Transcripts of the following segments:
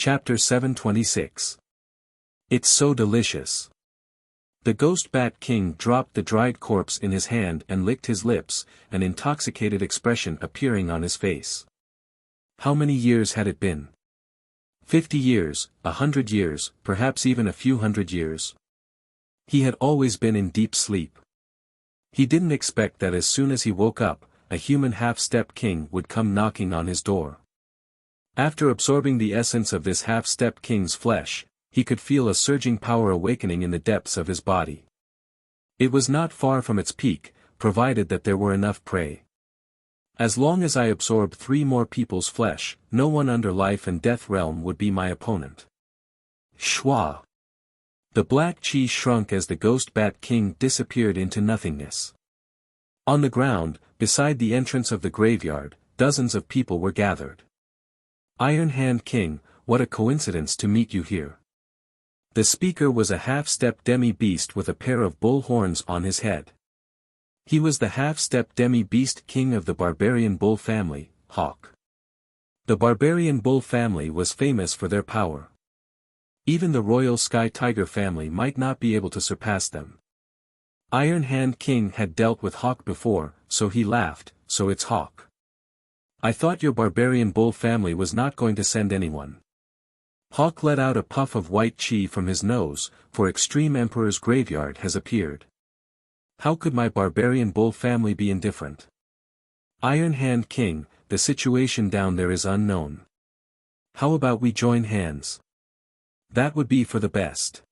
Chapter 726. It's so delicious. The Ghost Bat King dropped the dried corpse in his hand and licked his lips, an intoxicated expression appearing on his face. How many years had it been? 50 years, 100 years, perhaps even a few hundred years. He had always been in deep sleep. He didn't expect that as soon as he woke up, a human half-step king would come knocking on his door. After absorbing the essence of this half-step king's flesh, he could feel a surging power awakening in the depths of his body. It was not far from its peak, provided that there were enough prey. As long as I absorbed 3 more people's flesh, no one under life and death realm would be my opponent. Shwa! The black chi shrunk as the Ghost Bat King disappeared into nothingness. On the ground, beside the entrance of the graveyard, dozens of people were gathered. Iron Hand King, what a coincidence to meet you here. The speaker was a half-step demi-beast with a pair of bull horns on his head. He was the half-step demi-beast king of the barbarian bull family, Hawk. The barbarian bull family was famous for their power. Even the royal Sky Tiger family might not be able to surpass them. Iron Hand King had dealt with Hawk before, so he laughed, so it's Hawk. I thought your barbarian bull family was not going to send anyone. Hawk let out a puff of white chi from his nose, for Extreme Emperor's graveyard has appeared. How could my barbarian bull family be indifferent? Iron Hand King, the situation down there is unknown. How about we join hands? That would be for the best.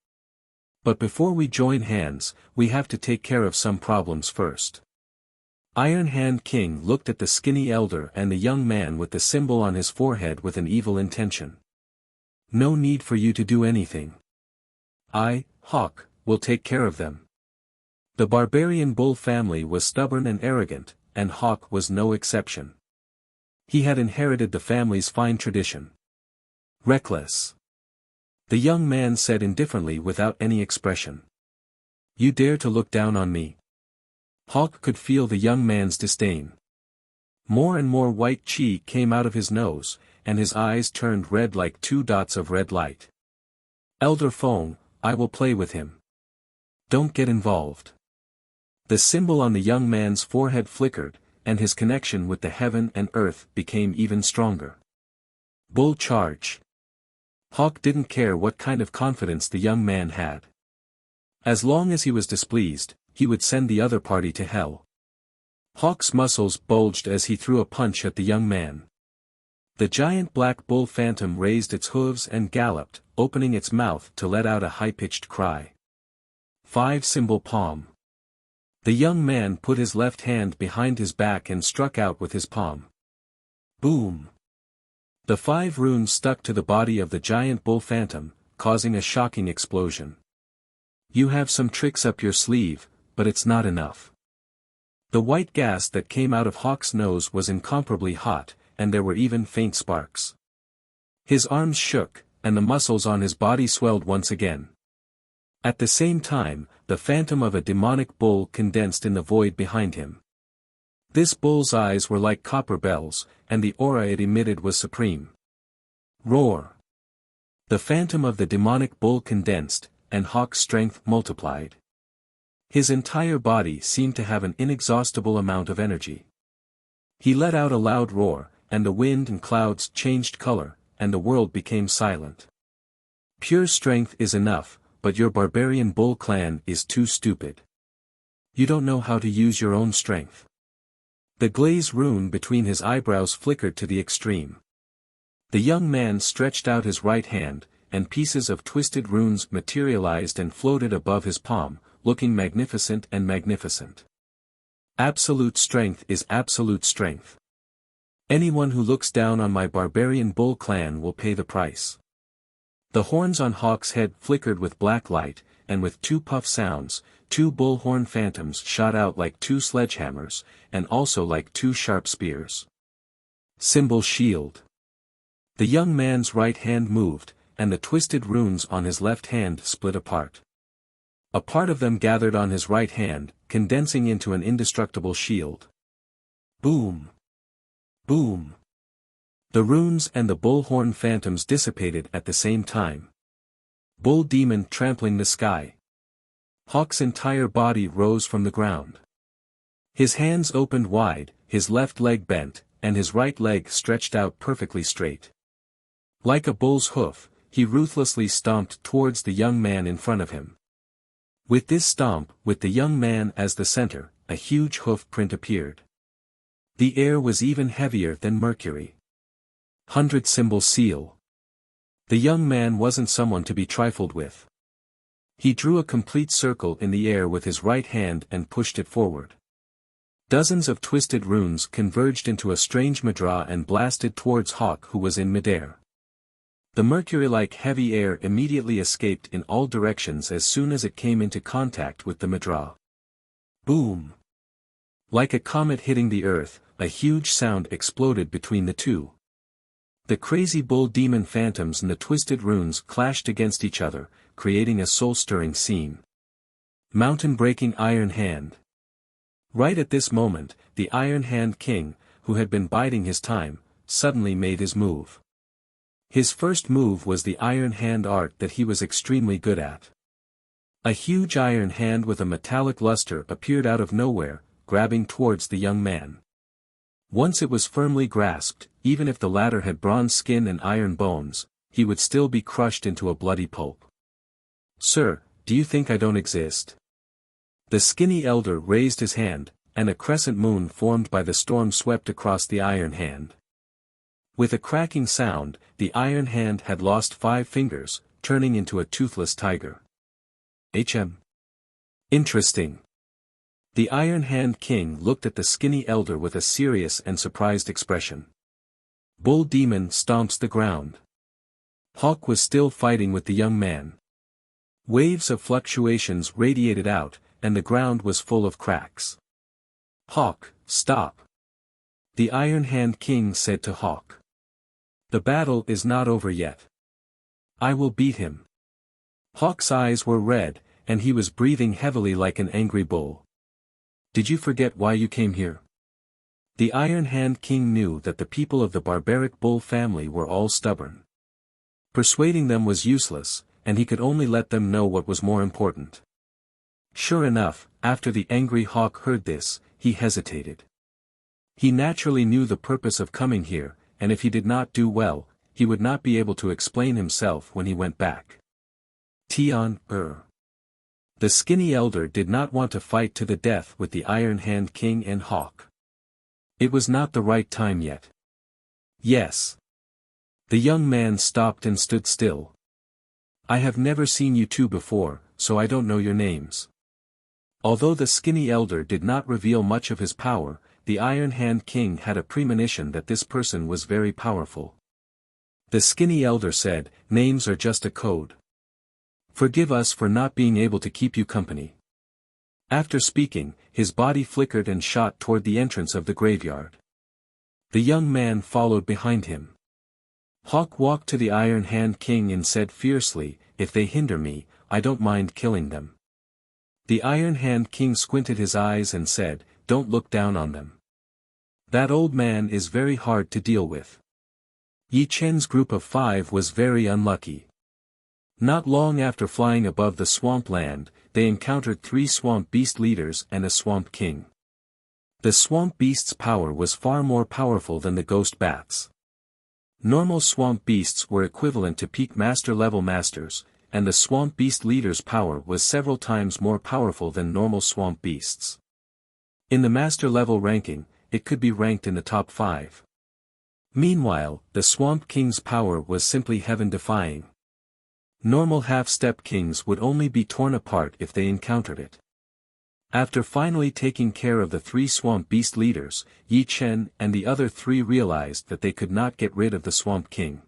But before we join hands, we have to take care of some problems first. Iron Hand King looked at the skinny elder and the young man with the symbol on his forehead with an evil intention. No need for you to do anything. I, Hawk, will take care of them. The barbarian bull family was stubborn and arrogant, and Hawk was no exception. He had inherited the family's fine tradition. Reckless. The young man said indifferently without any expression. You dare to look down on me? Hawk could feel the young man's disdain. More and more white chi came out of his nose, and his eyes turned red like 2 dots of red light. Elder Fong, I will play with him. Don't get involved. The symbol on the young man's forehead flickered, and his connection with the heaven and earth became even stronger. Bull charge. Hawk didn't care what kind of confidence the young man had. As long as he was displeased, he would send the other party to hell. Hawk's muscles bulged as he threw a punch at the young man. The giant black bull phantom raised its hooves and galloped, opening its mouth to let out a high-pitched cry. 5 symbol palm. The young man put his left hand behind his back and struck out with his palm. Boom! The 5 runes stuck to the body of the giant bull phantom, causing a shocking explosion. You have some tricks up your sleeve, but it's not enough. The white gas that came out of Hawk's nose was incomparably hot, and there were even faint sparks. His arms shook, and the muscles on his body swelled once again. At the same time, the phantom of a demonic bull condensed in the void behind him. This bull's eyes were like copper bells, and the aura it emitted was supreme. Roar! The phantom of the demonic bull condensed, and Hawk's strength multiplied. His entire body seemed to have an inexhaustible amount of energy. He let out a loud roar, and the wind and clouds changed color, and the world became silent. Pure strength is enough, but your barbarian bull clan is too stupid. You don't know how to use your own strength. The glaze rune between his eyebrows flickered to the extreme. The young man stretched out his right hand, and pieces of twisted runes materialized and floated above his palm, looking magnificent and magnificent. Absolute strength is absolute strength. Anyone who looks down on my barbarian bull clan will pay the price. The horns on Hawk's head flickered with black light, and with 2 puff sounds, 2 bullhorn phantoms shot out like 2 sledgehammers, and also like 2 sharp spears. Symbol shield. The young man's right hand moved, and the twisted runes on his left hand split apart. A part of them gathered on his right hand, condensing into an indestructible shield. Boom! Boom! The runes and the bullhorn phantoms dissipated at the same time. Bull demon trampling the sky. Hawk's entire body rose from the ground. His hands opened wide, his left leg bent, and his right leg stretched out perfectly straight. Like a bull's hoof, he ruthlessly stomped towards the young man in front of him. With this stomp, with the young man as the center, a huge hoof print appeared. The air was even heavier than mercury. 100-symbol seal. The young man wasn't someone to be trifled with. He drew a complete circle in the air with his right hand and pushed it forward. Dozens of twisted runes converged into a strange mudra and blasted towards Hawk, who was in midair. The mercury-like heavy air immediately escaped in all directions as soon as it came into contact with the mudra. Boom! Like a comet hitting the earth, a huge sound exploded between the two. The crazy bull demon phantoms and the twisted runes clashed against each other, creating a soul-stirring scene. Mountain-breaking Iron Hand. Right at this moment, the Iron Hand King, who had been biding his time, suddenly made his move. His first move was the Iron Hand art that he was extremely good at. A huge iron hand with a metallic luster appeared out of nowhere, grabbing towards the young man. Once it was firmly grasped, even if the latter had bronze skin and iron bones, he would still be crushed into a bloody pulp. "Sir, do you think I don't exist?" The skinny elder raised his hand, and a crescent moon formed by the storm swept across the iron hand. With a cracking sound, the iron hand had lost 5 fingers, turning into a toothless tiger. Interesting. The Iron Hand King looked at the skinny elder with a serious and surprised expression. Bull demon stomps the ground. Hawk was still fighting with the young man. Waves of fluctuations radiated out, and the ground was full of cracks. "Hawk, stop!" The Iron Hand King said to Hawk. "The battle is not over yet. I will beat him." Hawk's eyes were red, and he was breathing heavily like an angry bull. "Did you forget why you came here?" The Iron Hand King knew that the people of the barbaric bull family were all stubborn. Persuading them was useless, and he could only let them know what was more important. Sure enough, after the angry Hawk heard this, he hesitated. He naturally knew the purpose of coming here, and if he did not do well, he would not be able to explain himself when he went back. The skinny elder did not want to fight to the death with the Iron Hand King and Hawk. It was not the right time yet. "Yes." The young man stopped and stood still. "I have never seen you two before, so I don't know your names." Although the skinny elder did not reveal much of his power, the Iron Hand King had a premonition that this person was very powerful. The skinny elder said, "Names are just a code. Forgive us for not being able to keep you company." After speaking, his body flickered and shot toward the entrance of the graveyard. The young man followed behind him. Hawk walked to the Iron Hand King and said fiercely, "If they hinder me, I don't mind killing them." The Iron Hand King squinted his eyes and said, "Don't look down on them. That old man is very hard to deal with." Yi Chen's group of 5 was very unlucky. Not long after flying above the swamp land, they encountered 3 swamp beast leaders and a swamp king. The swamp beast's power was far more powerful than the ghost bats. Normal swamp beasts were equivalent to peak master-level masters, and the swamp beast leader's power was several times more powerful than normal swamp beasts. In the master-level ranking, it could be ranked in the top 5. Meanwhile, the swamp king's power was simply heaven-defying. Normal half-step kings would only be torn apart if they encountered it. After finally taking care of the 3 swamp beast leaders, Yi Chen and the other 3 realized that they could not get rid of the swamp king.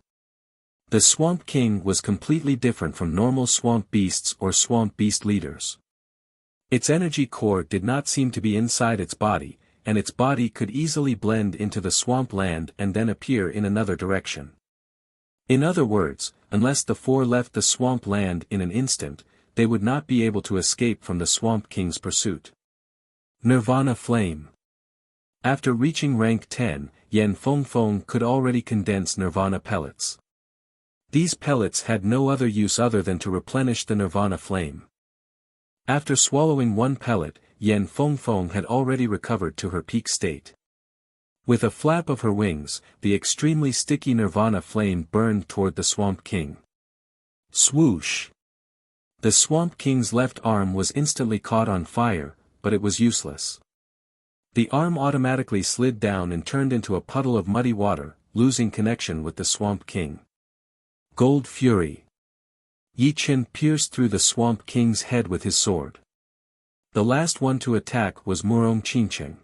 The swamp king was completely different from normal swamp beasts or swamp beast leaders. Its energy core did not seem to be inside its body, and its body could easily blend into the swamp land and then appear in another direction. In other words, unless the 4 left the swamp land in an instant, they would not be able to escape from the swamp king's pursuit. Nirvana Flame. After reaching rank 10, Yan Fengfeng could already condense nirvana pellets. These pellets had no other use other than to replenish the nirvana flame. After swallowing one pellet, Yan Fengfeng had already recovered to her peak state. With a flap of her wings, the extremely sticky nirvana flame burned toward the Swamp King. Swoosh! The Swamp King's left arm was instantly caught on fire, but it was useless. The arm automatically slid down and turned into a puddle of muddy water, losing connection with the Swamp King. Gold Fury. Yi Chen pierced through the Swamp King's head with his sword. The last one to attack was Murong Qingqing.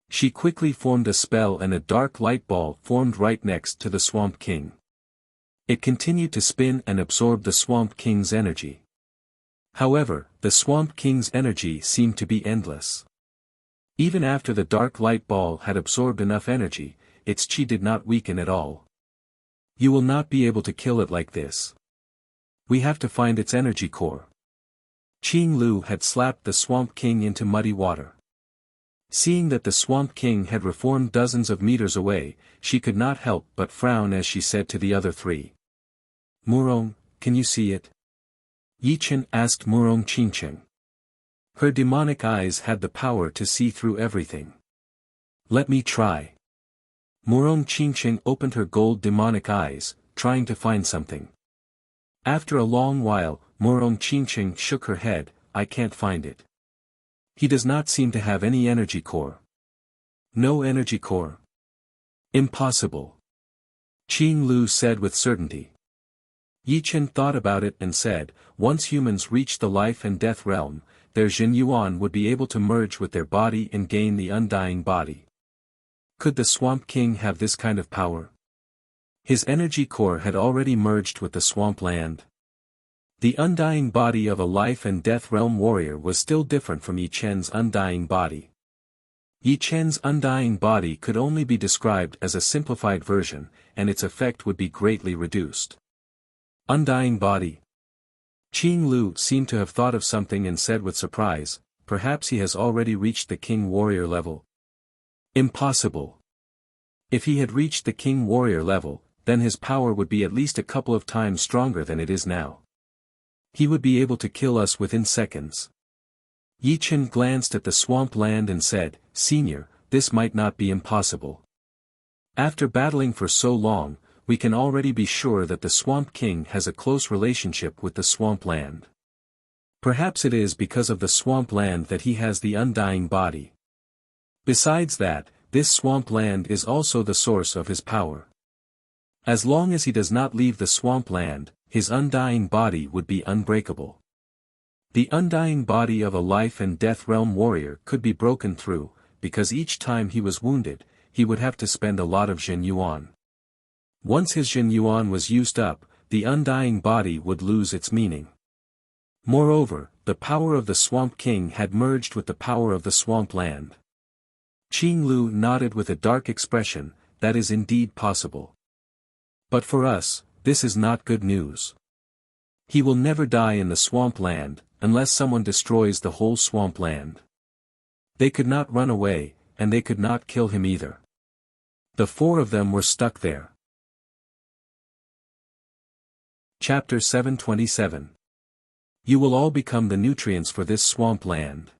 She quickly formed a spell and a dark light ball formed right next to the Swamp King. It continued to spin and absorb the Swamp King's energy. However, the Swamp King's energy seemed to be endless. Even after the dark light ball had absorbed enough energy, its chi did not weaken at all. You will not be able to kill it like this. We have to find its energy core. Qing Lu had slapped the Swamp King into muddy water. Seeing that the Swamp King had reformed dozens of meters away, she could not help but frown as she said to the other three. Murong, can you see it? Yi Chen asked Murong Qingqing. Her demonic eyes had the power to see through everything. Let me try. Murong Qingqing opened her gold demonic eyes, trying to find something. After a long while, Murong Qingqing shook her head, I can't find it. He does not seem to have any energy core. No energy core. Impossible. Qing Lu said with certainty. Yi Chen thought about it and said, once humans reach the life and death realm, their Jin Yuan would be able to merge with their body and gain the undying body. Could the Swamp King have this kind of power? His energy core had already merged with the swamp land. The undying body of a life and death realm warrior was still different from Yi Chen's undying body. Yi Chen's undying body could only be described as a simplified version, and its effect would be greatly reduced. Undying body. Qing Lu seemed to have thought of something and said with surprise, perhaps he has already reached the king warrior level. Impossible. If he had reached the king warrior level, then his power would be at least a couple of times stronger than it is now. He would be able to kill us within seconds. Yi Chen glanced at the swamp land and said, Senior, this might not be impossible. After battling for so long, we can already be sure that the Swamp King has a close relationship with the swamp land. Perhaps it is because of the swamp land that he has the undying body. Besides that, this swamp land is also the source of his power. As long as he does not leave the swamp land, his undying body would be unbreakable. The undying body of a life and death realm warrior could be broken through, because each time he was wounded, he would have to spend a lot of Jin Yuan. Once his Jin Yuan was used up, the undying body would lose its meaning. Moreover, the power of the Swamp King had merged with the power of the swamp land. Qing Lu nodded with a dark expression, that is indeed possible. But for us, this is not good news. He will never die in the swamp land, unless someone destroys the whole swamp land. They could not run away, and they could not kill him either. The four of them were stuck there. Chapter 727. You will all become the nutrients for this swamp land.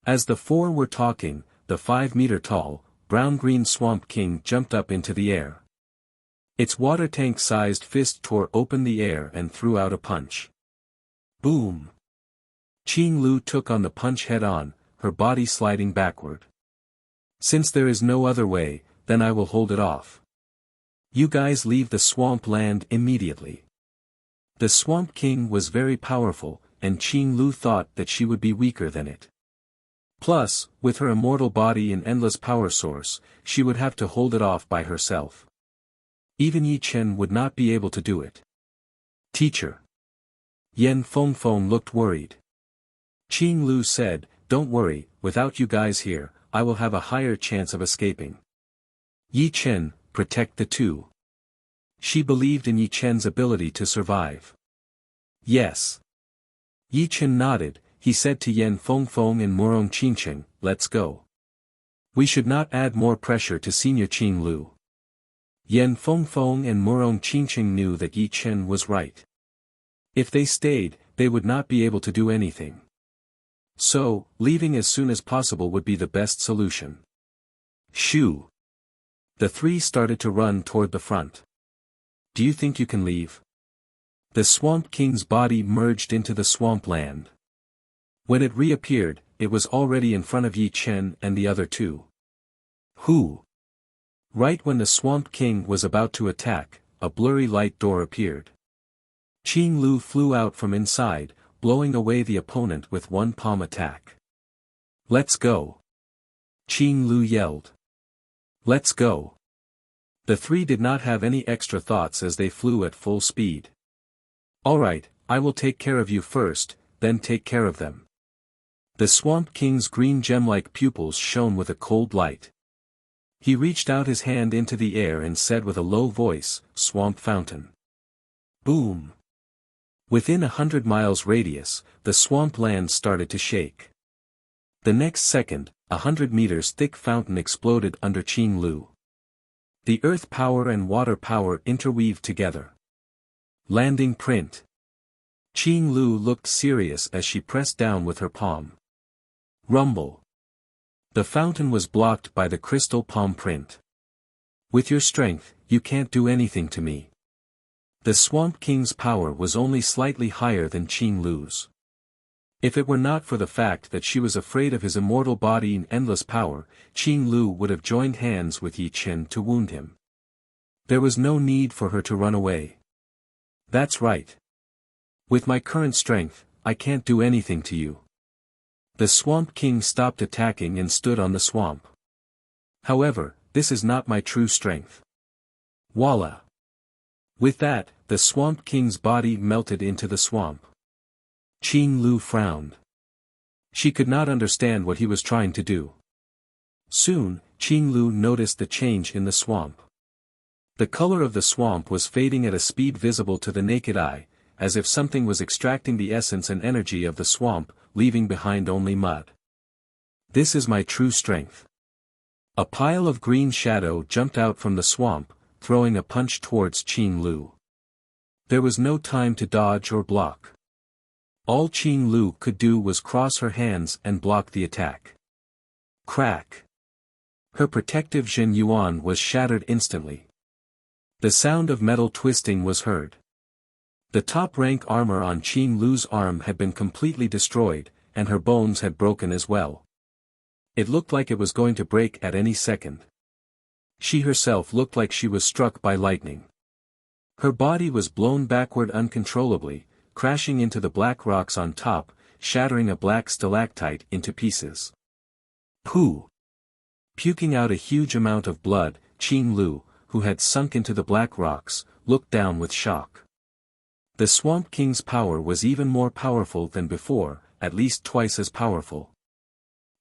As the four were talking, the 5-meter-tall, brown-green Swamp King jumped up into the air. Its water tank-sized fist tore open the air and threw out a punch. Boom! Qing Lu took on the punch head-on, her body sliding backward. Since there is no other way, then I will hold it off. You guys leave the swamp land immediately. The Swamp King was very powerful, and Qing Lu thought that she would be weaker than it. Plus, with her immortal body and endless power source, she would have to hold it off by herself. Even Yi Chen would not be able to do it. Teacher. Yan Fengfeng looked worried. Qing Lu said, Don't worry, without you guys here, I will have a higher chance of escaping. Yi Chen, protect the two. She believed in Yi Chen's ability to survive. Yes. Yi Chen nodded, he said to Yan Fengfeng and Murong Qingqing, let's go. We should not add more pressure to Senior Qing Lu. Yan Fengfeng and Murong Qingqing knew that Yi Chen was right. If they stayed, they would not be able to do anything. So, leaving as soon as possible would be the best solution. Shoo! The three started to run toward the front. Do you think you can leave? The Swamp King's body merged into the swamp land. When it reappeared, it was already in front of Yi Chen and the other two. Who? Right when the Swamp King was about to attack, a blurry light door appeared. Qing Lu flew out from inside, blowing away the opponent with one palm attack. Let's go! Qing Lu yelled. Let's go! The three did not have any extra thoughts as they flew at full speed. Alright, I will take care of you first, then take care of them. The Swamp King's green gem-like pupils shone with a cold light. He reached out his hand into the air and said with a low voice, Swamp Fountain. Boom! Within 100 miles radius, the swamp land started to shake. The next second, 100 meters thick fountain exploded under Qing Lu. The earth power and water power interweaved together. Landing print. Qing Lu looked serious as she pressed down with her palm. Rumble. The fountain was blocked by the crystal palm print. With your strength, you can't do anything to me. The Swamp King's power was only slightly higher than Qing Lu's. If it were not for the fact that she was afraid of his immortal body and endless power, Qing Lu would have joined hands with Yi Chen to wound him. There was no need for her to run away. That's right. With my current strength, I can't do anything to you. The Swamp King stopped attacking and stood on the swamp. However, this is not my true strength. Voila! With that, the Swamp King's body melted into the swamp. Qing Lu frowned. She could not understand what he was trying to do. Soon, Qing Lu noticed the change in the swamp. The color of the swamp was fading at a speed visible to the naked eye, as if something was extracting the essence and energy of the swamp, leaving behind only mud. This is my true strength. A pile of green shadow jumped out from the swamp, throwing a punch towards Qing Lu. There was no time to dodge or block. All Qing Lu could do was cross her hands and block the attack. Crack! Her protective Jin Yuan was shattered instantly. The sound of metal twisting was heard. The top-rank armor on Qing Lu's arm had been completely destroyed, and her bones had broken as well. It looked like it was going to break at any second. She herself looked like she was struck by lightning. Her body was blown backward uncontrollably, crashing into the black rocks on top, shattering a black stalactite into pieces. Pooh! Puking out a huge amount of blood, Qing Lu, who had sunk into the black rocks, looked down with shock. The Swamp King's power was even more powerful than before, at least twice as powerful.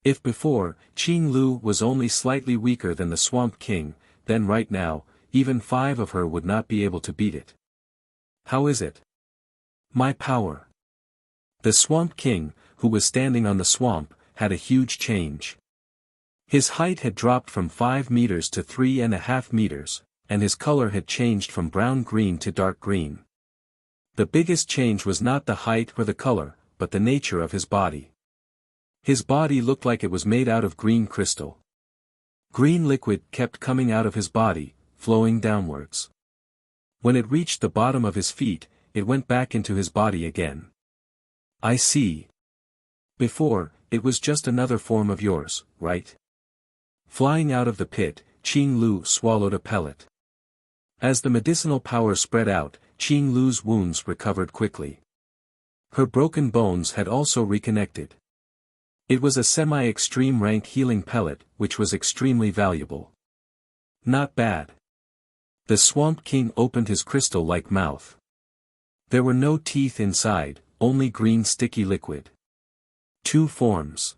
If before, Qing Lu was only slightly weaker than the Swamp King, then right now, even 5 of her would not be able to beat it. How is it? My power. The Swamp King, who was standing on the swamp, had a huge change. His height had dropped from 5 meters to 3.5 meters, and his color had changed from brown-green to dark green. The biggest change was not the height or the color, but the nature of his body. His body looked like it was made out of green crystal. Green liquid kept coming out of his body, flowing downwards. When it reached the bottom of his feet, it went back into his body again. I see. Before, it was just another form of yours, right? Flying out of the pit, Qing Lu swallowed a pellet. As the medicinal power spread out, Qing Lu's wounds recovered quickly. Her broken bones had also reconnected. It was a semi-extreme rank healing pellet, which was extremely valuable. Not bad. The Swamp King opened his crystal-like mouth. There were no teeth inside, only green sticky liquid. 2 forms.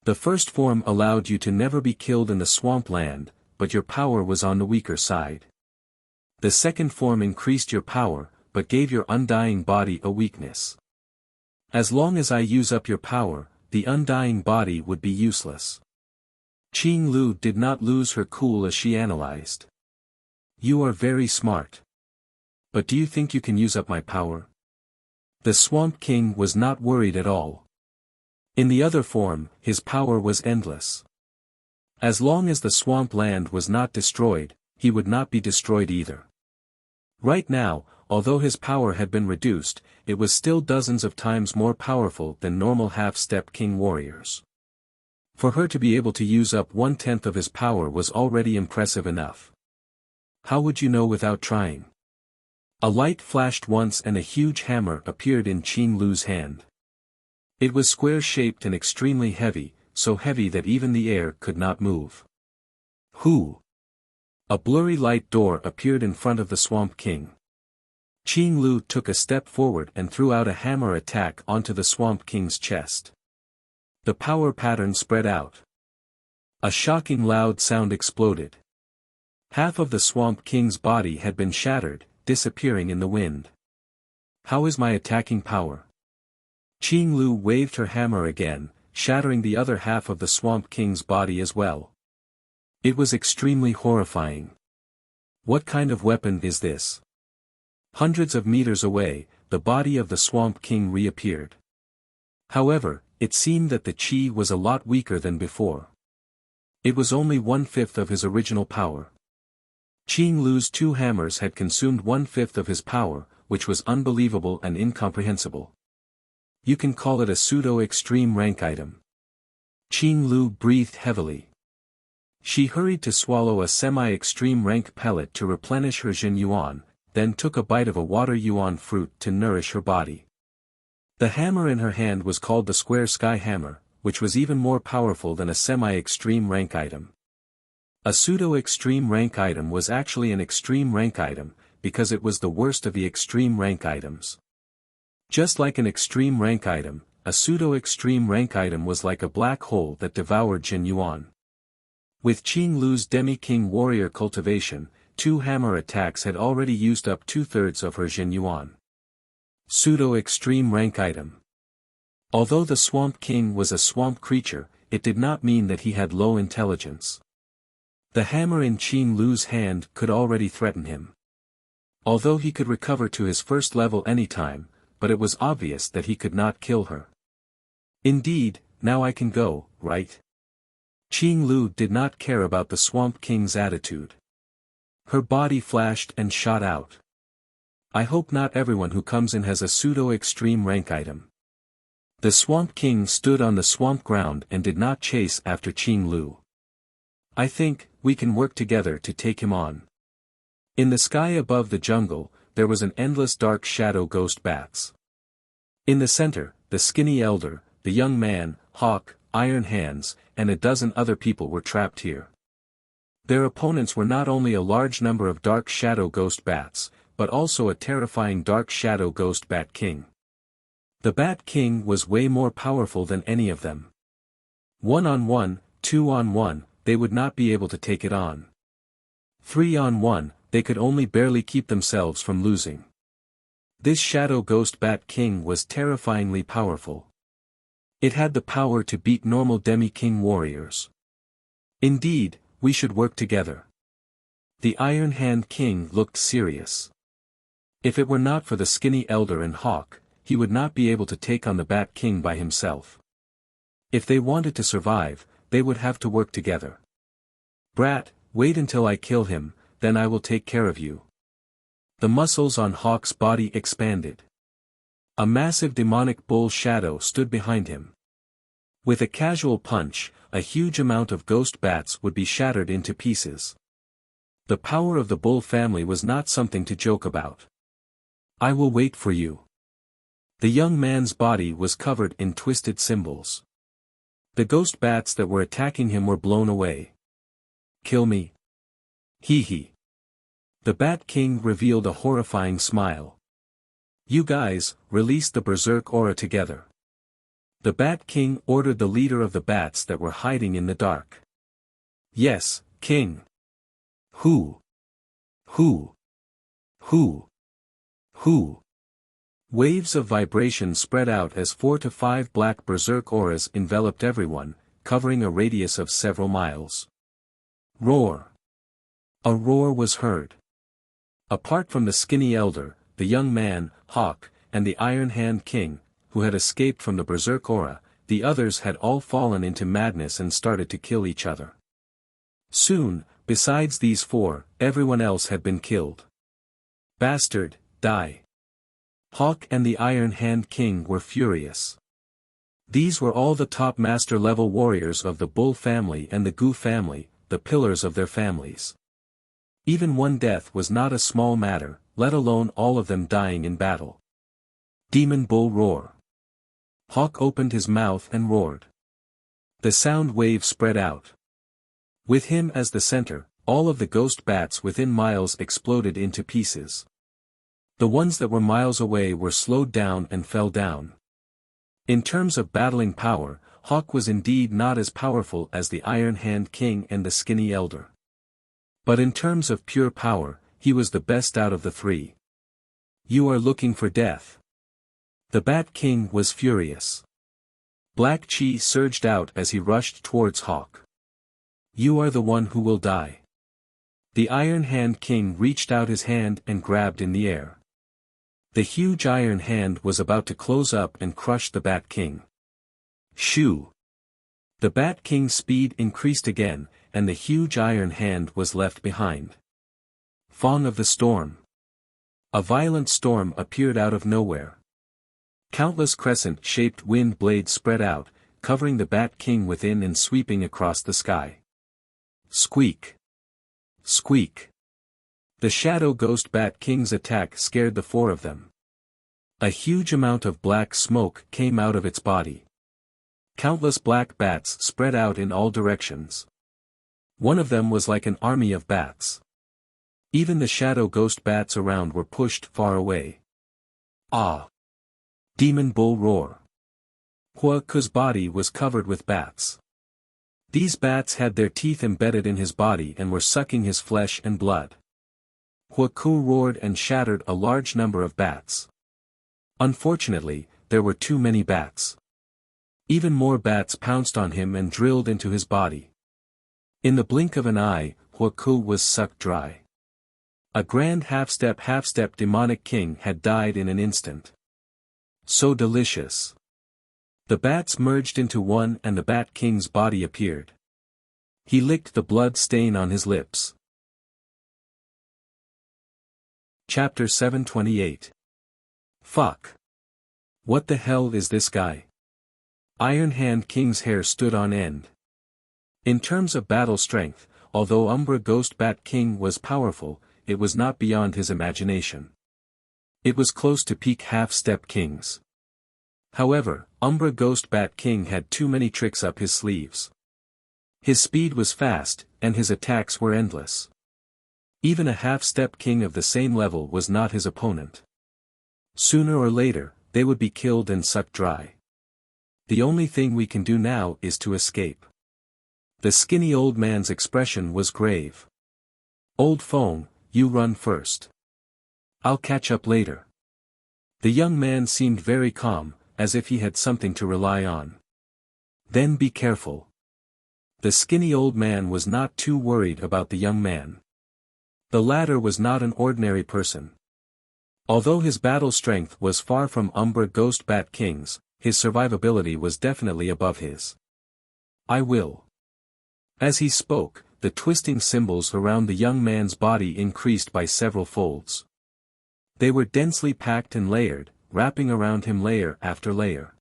The first form allowed you to never be killed in the swamp land, but your power was on the weaker side. The second form increased your power, but gave your undying body a weakness. As long as I use up your power, the undying body would be useless. Qing Lu did not lose her cool as she analyzed. You are very smart. But do you think you can use up my power? The Swamp King was not worried at all. In the other form, his power was endless. As long as the swamp land was not destroyed, he would not be destroyed either. Right now, although his power had been reduced, it was still dozens of times more powerful than normal half-step king warriors. For her to be able to use up 1/10 of his power was already impressive enough. How would you know without trying? A light flashed once and a huge hammer appeared in Qing Lu's hand. It was square-shaped and extremely heavy, so heavy that even the air could not move. Who? A blurry light door appeared in front of the Swamp King. Qing Lu took a step forward and threw out a hammer attack onto the Swamp King's chest. The power pattern spread out. A shocking loud sound exploded. Half of the Swamp King's body had been shattered, disappearing in the wind. How is my attacking power? Qing Lu waved her hammer again, shattering the other half of the Swamp King's body as well. It was extremely horrifying. What kind of weapon is this? Hundreds of meters away, the body of the Swamp King reappeared. However, it seemed that the qi was a lot weaker than before. It was only 1/5 of his original power. Qing Lu's 2 hammers had consumed 1/5 of his power, which was unbelievable and incomprehensible. You can call it a pseudo-extreme rank item. Qing Lu breathed heavily. She hurried to swallow a semi-extreme rank pellet to replenish her Jin Yuan, then took a bite of a water yuan fruit to nourish her body. The hammer in her hand was called the Square Sky Hammer, which was even more powerful than a semi-extreme rank item. A pseudo-extreme rank item was actually an extreme rank item, because it was the worst of the extreme rank items. Just like an extreme rank item, a pseudo-extreme rank item was like a black hole that devoured Jin Yuan. With Qing Lu's Demi-King warrior cultivation, 2 hammer attacks had already used up 2/3 of her Jin Yuan. Pseudo-extreme rank item. Although the Swamp King was a swamp creature, it did not mean that he had low intelligence. The hammer in Qing Lu's hand could already threaten him. Although he could recover to his first level anytime, but it was obvious that he could not kill her. Indeed, now I can go, right? Qing Lu did not care about the Swamp King's attitude. Her body flashed and shot out. I hope not everyone who comes in has a pseudo-extreme rank item. The Swamp King stood on the swamp ground and did not chase after Qing Lu. I think, we can work together to take him on. In the sky above the jungle, there was an endless dark shadow ghost bats. In the center, the skinny elder, the young man, Hawk, Iron Hands, and a dozen other people were trapped here. Their opponents were not only a large number of dark shadow ghost bats, but also a terrifying dark shadow ghost bat king. The Bat King was way more powerful than any of them. 1-on-1, 2-on-1, they would not be able to take it on. 3-on-1, they could only barely keep themselves from losing. This Shadow Ghost Bat King was terrifyingly powerful. It had the power to beat normal Demi-King warriors. Indeed, we should work together. The Iron Hand King looked serious. If it were not for the skinny elder and Hawk, he would not be able to take on the Bat King by himself. If they wanted to survive, they would have to work together. Brat, wait until I kill him, then I will take care of you. The muscles on Hawk's body expanded. A massive demonic bull shadow stood behind him. With a casual punch, a huge amount of ghost bats would be shattered into pieces. The power of the bull family was not something to joke about. I will wait for you. The young man's body was covered in twisted symbols. The ghost bats that were attacking him were blown away. Kill me. Hee hee. The Bat King revealed a horrifying smile. You guys, release the Berserk aura together. The Bat King ordered the leader of the bats that were hiding in the dark. Yes, King. Who? Who? Who? Who? Waves of vibration spread out as 4 to 5 black Berserk auras enveloped everyone, covering a radius of several miles. Roar! A roar was heard. Apart from the skinny elder, the young man, Hawk, and the Iron Hand King, who had escaped from the berserk aura, the others had all fallen into madness and started to kill each other. Soon, besides these four, everyone else had been killed. Bastard, die! Hawk and the Iron Hand King were furious. These were all the top master-level warriors of the Bull family and the Gu family, the pillars of their families. Even one death was not a small matter, let alone all of them dying in battle. Demon Bull roar. Hawk opened his mouth and roared. The sound wave spread out. With him as the center, all of the ghost bats within miles exploded into pieces. The ones that were miles away were slowed down and fell down. In terms of battling power, Hawk was indeed not as powerful as the Iron Hand King and the Skinny Elder. But in terms of pure power, he was the best out of the three. You are looking for death. The Bat King was furious. Black chi surged out as he rushed towards Hawk. You are the one who will die. The Iron Hand King reached out his hand and grabbed in the air. The huge iron hand was about to close up and crush the Bat King. Shoo! The Bat King's speed increased again, and the huge iron hand was left behind. Fong of the storm. A violent storm appeared out of nowhere. Countless crescent-shaped wind blades spread out, covering the Bat King within and sweeping across the sky. Squeak! Squeak! The Shadow Ghost Bat King's attack scared the four of them. A huge amount of black smoke came out of its body. Countless black bats spread out in all directions. One of them was like an army of bats. Even the shadow ghost bats around were pushed far away. Ah! Demon Bull roar. Hua Ku's body was covered with bats. These bats had their teeth embedded in his body and were sucking his flesh and blood. Hua Ku roared and shattered a large number of bats. Unfortunately, there were too many bats. Even more bats pounced on him and drilled into his body. In the blink of an eye, Hua Ku was sucked dry. A grand half-step demonic king had died in an instant. So delicious. The bats merged into one and the Bat King's body appeared. He licked the blood stain on his lips. Chapter 728. Fuck. What the hell is this guy? Iron Hand King's hair stood on end. In terms of battle strength, although Umbra Ghost Bat King was powerful, it was not beyond his imagination. It was close to peak half-step kings. However, Umbra Ghost Bat King had too many tricks up his sleeves. His speed was fast, and his attacks were endless. Even a half-step king of the same level was not his opponent. Sooner or later, they would be killed and sucked dry. The only thing we can do now is to escape. The skinny old man's expression was grave. Old Fong, you run first. I'll catch up later. The young man seemed very calm, as if he had something to rely on. Then be careful. The skinny old man was not too worried about the young man. The latter was not an ordinary person. Although his battle strength was far from Umbra Ghost Bat King's, his survivability was definitely above his. I will. As he spoke, the twisting symbols around the young man's body increased by several folds. They were densely packed and layered, wrapping around him layer after layer.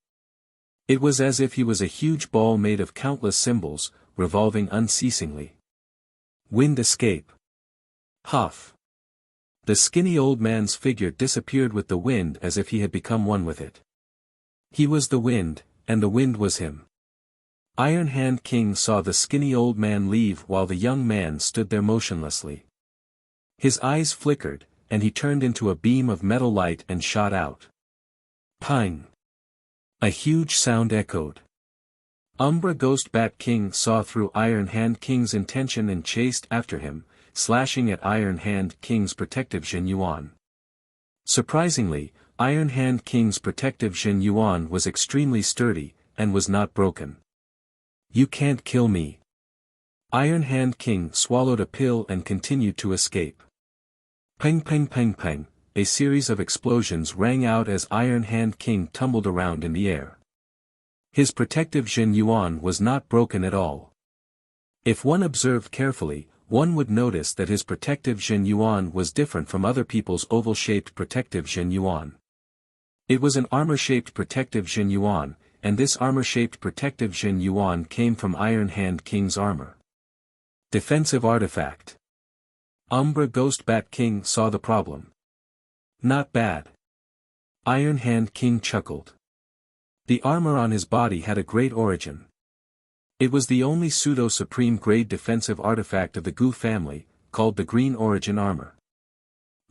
It was as if he was a huge ball made of countless symbols, revolving unceasingly. Wind escape. Huff. The skinny old man's figure disappeared with the wind as if he had become one with it. He was the wind, and the wind was him. Iron Hand King saw the skinny old man leave while the young man stood there motionlessly. His eyes flickered, and he turned into a beam of metal light and shot out. Ping! A huge sound echoed. Umbra Ghost Bat King saw through Iron Hand King's intention and chased after him, slashing at Iron Hand King's protective Jin Yuan. Surprisingly, Iron Hand King's protective Jin Yuan was extremely sturdy, and was not broken. You can't kill me. Iron Hand King swallowed a pill and continued to escape. Peng peng peng peng, a series of explosions rang out as Iron Hand King tumbled around in the air. His protective Jin Yuan was not broken at all. If one observed carefully, one would notice that his protective Jin Yuan was different from other people's oval-shaped protective Jin Yuan. It was an armor-shaped protective Jin Yuan, and this armor-shaped protective Jin Yuan came from Iron Hand King's armor. Defensive artifact. Umbra Ghost Bat King saw the problem. Not bad. Iron Hand King chuckled. The armor on his body had a great origin. It was the only pseudo-supreme grade defensive artifact of the Gu family, called the Green Origin Armor.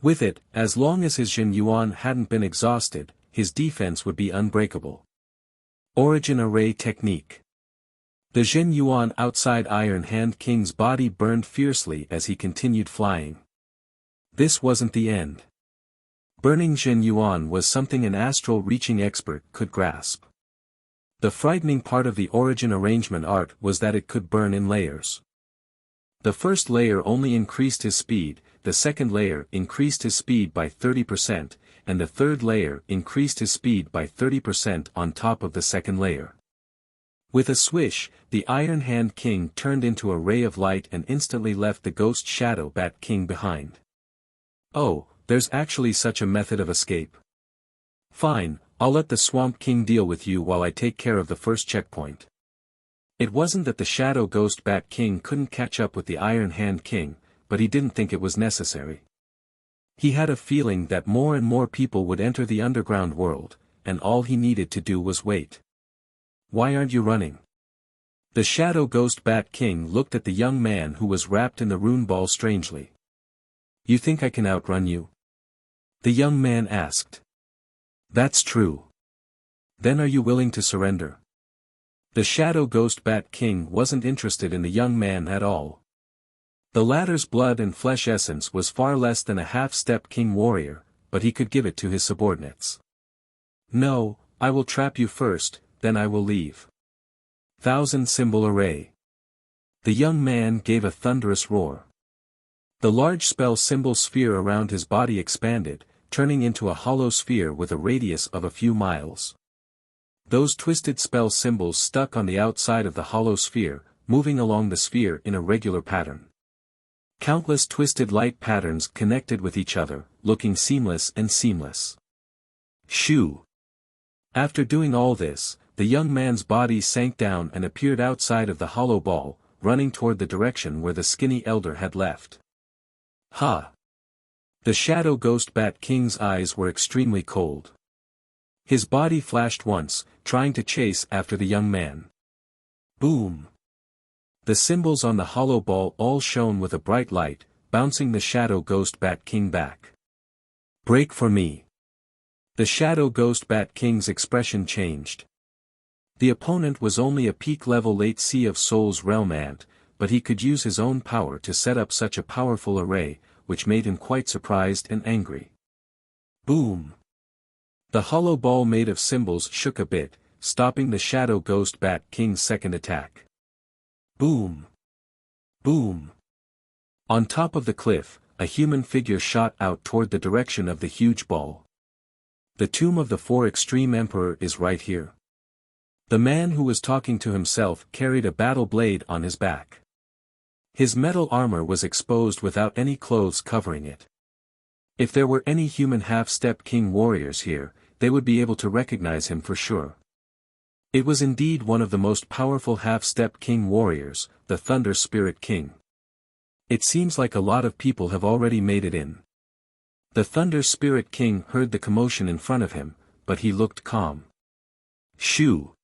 With it, as long as his Jin Yuan hadn't been exhausted, his defense would be unbreakable. Origin Array Technique. The Jin Yuan outside Iron Hand King's body burned fiercely as he continued flying. This wasn't the end. Burning Jin Yuan was something an astral-reaching expert could grasp. The frightening part of the origin arrangement art was that it could burn in layers. The first layer only increased his speed, the second layer increased his speed by 30%, and the third layer increased his speed by 30% on top of the second layer. With a swish, the Iron Hand King turned into a ray of light and instantly left the Ghost Shadow Bat King behind. Oh, there's actually such a method of escape. Fine, I'll let the Swamp King deal with you while I take care of the first checkpoint. It wasn't that the Shadow Ghost Bat King couldn't catch up with the Iron Hand King, but he didn't think it was necessary. He had a feeling that more and more people would enter the underground world, and all he needed to do was wait. Why aren't you running? The Shadow Ghost Bat King looked at the young man who was wrapped in the rune ball strangely. You think I can outrun you? The young man asked. That's true. Then are you willing to surrender? The Shadow Ghost Bat King wasn't interested in the young man at all. The latter's blood and flesh essence was far less than a half-step king warrior, but he could give it to his subordinates. No, I will trap you first, then I will leave. Thousand Symbol Array. The young man gave a thunderous roar. The large spell symbol sphere around his body expanded, turning into a hollow sphere with a radius of a few miles. Those twisted spell symbols stuck on the outside of the hollow sphere, moving along the sphere in a regular pattern. Countless twisted light patterns connected with each other, looking seamless and seamless. Shoo! After doing all this, the young man's body sank down and appeared outside of the hollow ball, running toward the direction where the skinny elder had left. Ha! The Shadow Ghost Bat King's eyes were extremely cold. His body flashed once, trying to chase after the young man. Boom! The symbols on the hollow ball all shone with a bright light, bouncing the Shadow Ghost Bat King back. Break for me! The Shadow Ghost Bat King's expression changed. The opponent was only a peak-level late Sea of Souls realm ant, but he could use his own power to set up such a powerful array, which made him quite surprised and angry. Boom! The hollow ball made of symbols shook a bit, stopping the Shadow Ghost Bat King's second attack. Boom! Boom! On top of the cliff, a human figure shot out toward the direction of the huge ball. The tomb of the 4 Extreme Emperor is right here. The man who was talking to himself carried a battle blade on his back. His metal armor was exposed without any clothes covering it. If there were any human half-step king warriors here, they would be able to recognize him for sure. It was indeed one of the most powerful half-step king warriors, the Thunder Spirit King. It seems like a lot of people have already made it in. The Thunder Spirit King heard the commotion in front of him, but he looked calm. Shoo!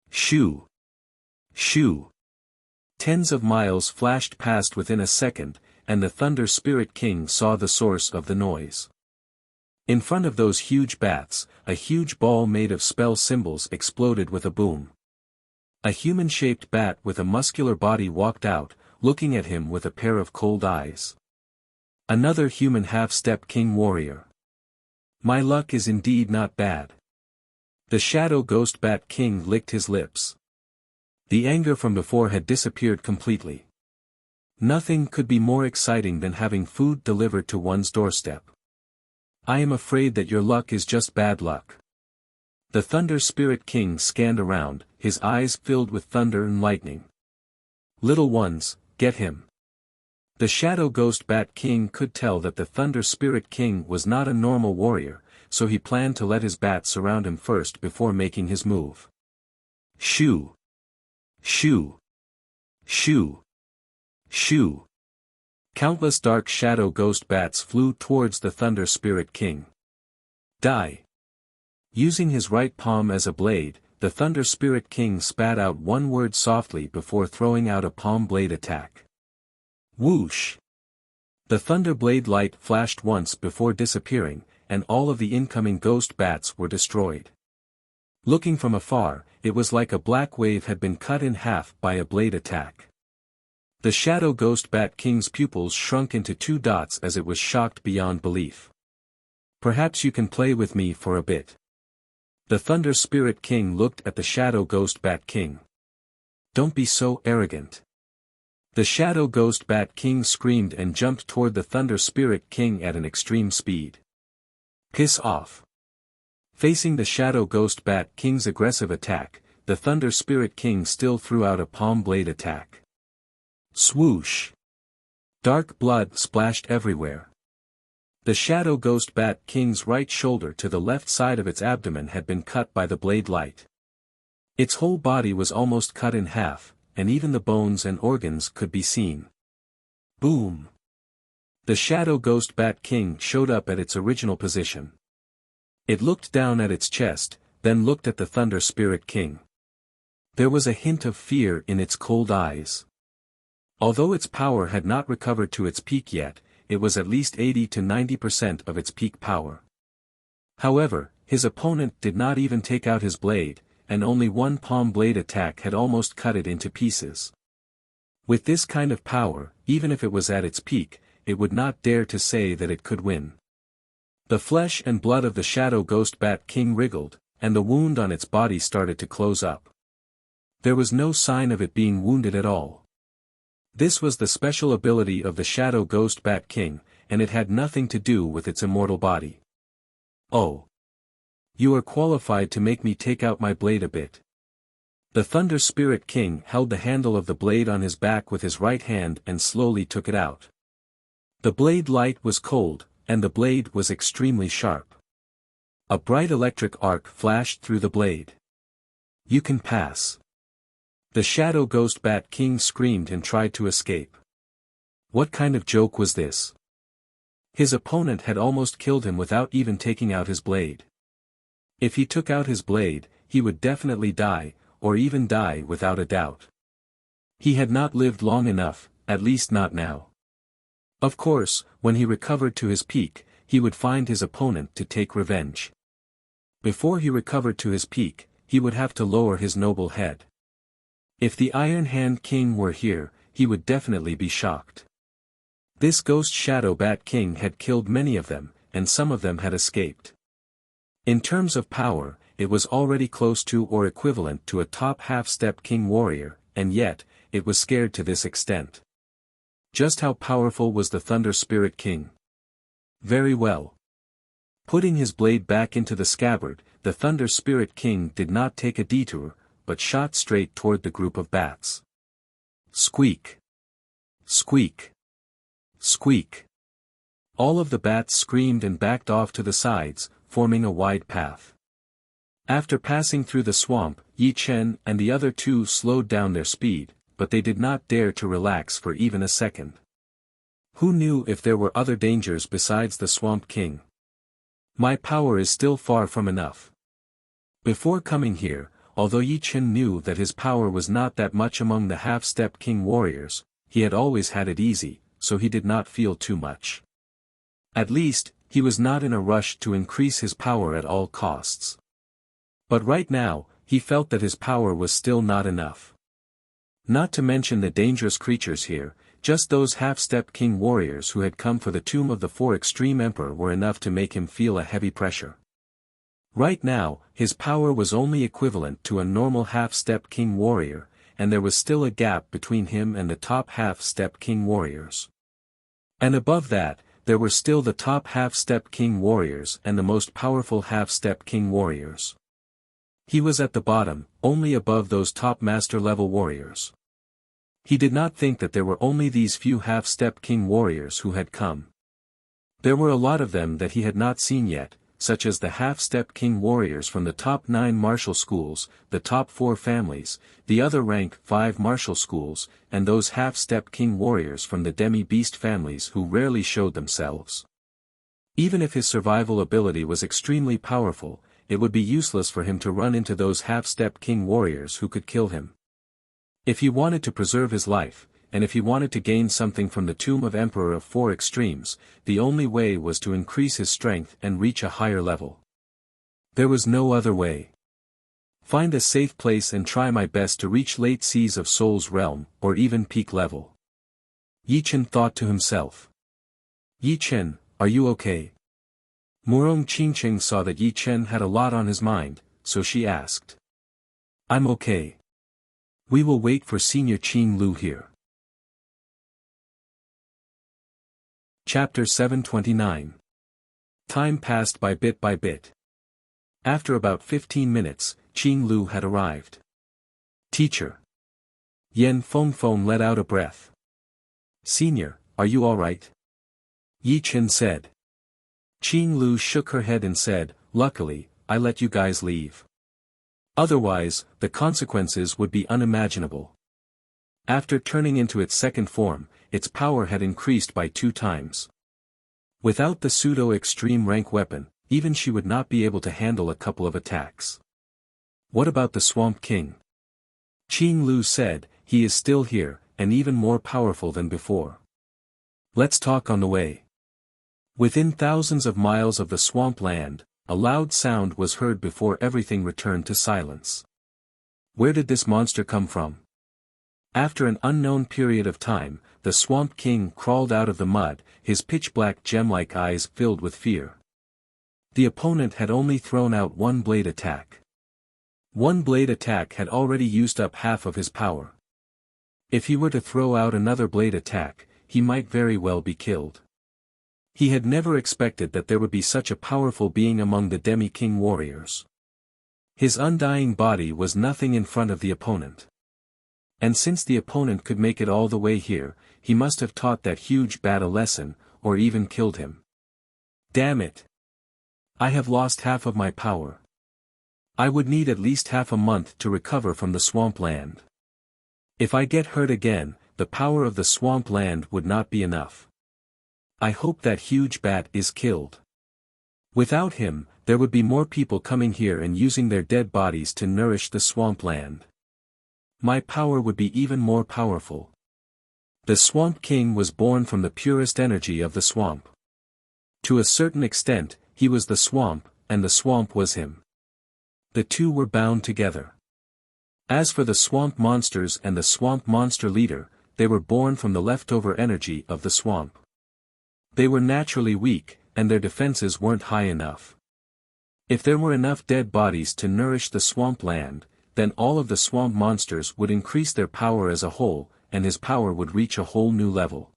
Shoo! Shoo! Tens of miles flashed past within a second, and the Thunder Spirit King saw the source of the noise. In front of those huge bats, a huge ball made of spell symbols exploded with a boom. A human-shaped bat with a muscular body walked out, looking at him with a pair of cold eyes. Another human half-step king warrior. My luck is indeed not bad. The Shadow Ghost Bat King licked his lips. The anger from before had disappeared completely. Nothing could be more exciting than having food delivered to one's doorstep. I am afraid that your luck is just bad luck. The Thunder Spirit King scanned around, his eyes filled with thunder and lightning. Little ones, get him. The Shadow Ghost Bat King could tell that the Thunder Spirit King was not a normal warrior, so he planned to let his bats surround him first before making his move. Shoo! Shoo! Shoo! Shoo! Countless dark shadow ghost bats flew towards the Thunder Spirit King. Die! Using his right palm as a blade, the Thunder Spirit King spat out one word softly before throwing out a palm blade attack. Whoosh! The thunder blade light flashed once before disappearing, and all of the incoming ghost bats were destroyed. Looking from afar, it was like a black wave had been cut in half by a blade attack. The Shadow Ghost Bat King's pupils shrunk into 2 dots as it was shocked beyond belief. Perhaps you can play with me for a bit. The Thunder Spirit King looked at the Shadow Ghost Bat King. Don't be so arrogant. The Shadow Ghost Bat King screamed and jumped toward the Thunder Spirit King at an extreme speed. Piss off. Facing the Shadow Ghost Bat King's aggressive attack, the Thunder Spirit King still threw out a palm blade attack. Swoosh! Dark blood splashed everywhere. The Shadow Ghost Bat King's right shoulder to the left side of its abdomen had been cut by the blade light. Its whole body was almost cut in half, and even the bones and organs could be seen. Boom! The Shadow Ghost Bat King showed up at its original position. It looked down at its chest, then looked at the Thunder Spirit King. There was a hint of fear in its cold eyes. Although its power had not recovered to its peak yet, it was at least 80 to 90% of its peak power. However, his opponent did not even take out his blade, and only one palm blade attack had almost cut it into pieces. With this kind of power, even if it was at its peak, it would not dare to say that it could win. The flesh and blood of the Shadow Ghost Bat King wriggled, and the wound on its body started to close up. There was no sign of it being wounded at all. This was the special ability of the Shadow Ghost Bat King, and it had nothing to do with its immortal body. Oh! You are qualified to make me take out my blade a bit. The Thunder Spirit King held the handle of the blade on his back with his right hand and slowly took it out. The blade light was cold, and the blade was extremely sharp. A bright electric arc flashed through the blade. You can pass. The Shadow Ghost Bat King screamed and tried to escape. What kind of joke was this? His opponent had almost killed him without even taking out his blade. If he took out his blade, he would definitely die, or even die without a doubt. He had not lived long enough, at least not now. Of course, when he recovered to his peak, he would find his opponent to take revenge. Before he recovered to his peak, he would have to lower his noble head. If the Iron Hand King were here, he would definitely be shocked. This Ghost Shadow Bat King had killed many of them, and some of them had escaped. In terms of power, it was already close to or equivalent to a top half-step king warrior, and yet, it was scared to this extent. Just how powerful was the Thunder Spirit King? Very well. Putting his blade back into the scabbard, the Thunder Spirit King did not take a detour, but shot straight toward the group of bats. Squeak! Squeak! Squeak! All of the bats screamed and backed off to the sides, forming a wide path. After passing through the swamp, Yi Chen and the other 2 slowed down their speed, but they did not dare to relax for even a second. Who knew if there were other dangers besides the Swamp King? My power is still far from enough. Before coming here, although Yi Chen knew that his power was not that much among the half-step king warriors, he had always had it easy, so he did not feel too much. At least, he was not in a rush to increase his power at all costs. But right now, he felt that his power was still not enough. Not to mention the dangerous creatures here, just those half-step king warriors who had come for the tomb of the 4 Extreme Emperor were enough to make him feel a heavy pressure. Right now, his power was only equivalent to a normal half-step king warrior, and there was still a gap between him and the top half-step king warriors. And above that, there were still the top half-step king warriors and the most powerful half-step king warriors. He was at the bottom, only above those top master-level warriors. He did not think that there were only these few half-step king warriors who had come. There were a lot of them that he had not seen yet, such as the half-step king warriors from the top 9 martial schools, the top 4 families, the other rank 5 martial schools, and those half-step king warriors from the demi-beast families who rarely showed themselves. Even if his survival ability was extremely powerful, it would be useless for him to run into those half-step king warriors who could kill him. If he wanted to preserve his life, and if he wanted to gain something from the Tomb of Emperor of 4 Extremes, the only way was to increase his strength and reach a higher level. There was no other way. Find a safe place and try my best to reach late seas of Soul's realm, or even peak level. Yi Chen thought to himself. Yi Chen, are you okay? Murong Qingqing saw that Yi Chen had a lot on his mind, so she asked. I'm okay. We will wait for Senior Qing Lu here. Chapter 729. Time passed by bit. After about 15 minutes, Qing Lu had arrived. Teacher. Yan Fengfeng let out a breath. Senior, are you alright? Yi Chen said. Qing Lu shook her head and said, luckily, I let you guys leave. Otherwise, the consequences would be unimaginable. After turning into its second form, its power had increased by 2 times. Without the pseudo-extreme rank weapon, even she would not be able to handle a couple of attacks. What about the Swamp King? Qing Lu said, he is still here, and even more powerful than before. Let's talk on the way. Within thousands of miles of the swamp land, a loud sound was heard before everything returned to silence. Where did this monster come from? After an unknown period of time, the Swamp King crawled out of the mud, his pitch-black gem-like eyes filled with fear. The opponent had only thrown out 1 blade attack. 1 blade attack had already used up half of his power. If he were to throw out another blade attack, he might very well be killed. He had never expected that there would be such a powerful being among the demi-king warriors. His undying body was nothing in front of the opponent. And since the opponent could make it all the way here, he must have taught that huge bat a lesson, or even killed him. Damn it! I have lost half of my power. I would need at least half a month to recover from the swamp land. If I get hurt again, the power of the swamp land would not be enough. I hope that huge bat is killed. Without him, there would be more people coming here and using their dead bodies to nourish the swamp land. My power would be even more powerful. The Swamp King was born from the purest energy of the swamp. To a certain extent, he was the swamp, and the swamp was him. The two were bound together. As for the swamp monsters and the swamp monster leader, they were born from the leftover energy of the swamp. They were naturally weak, and their defenses weren't high enough. If there were enough dead bodies to nourish the swamp land, then all of the swamp monsters would increase their power as a whole, and his power would reach a whole new level.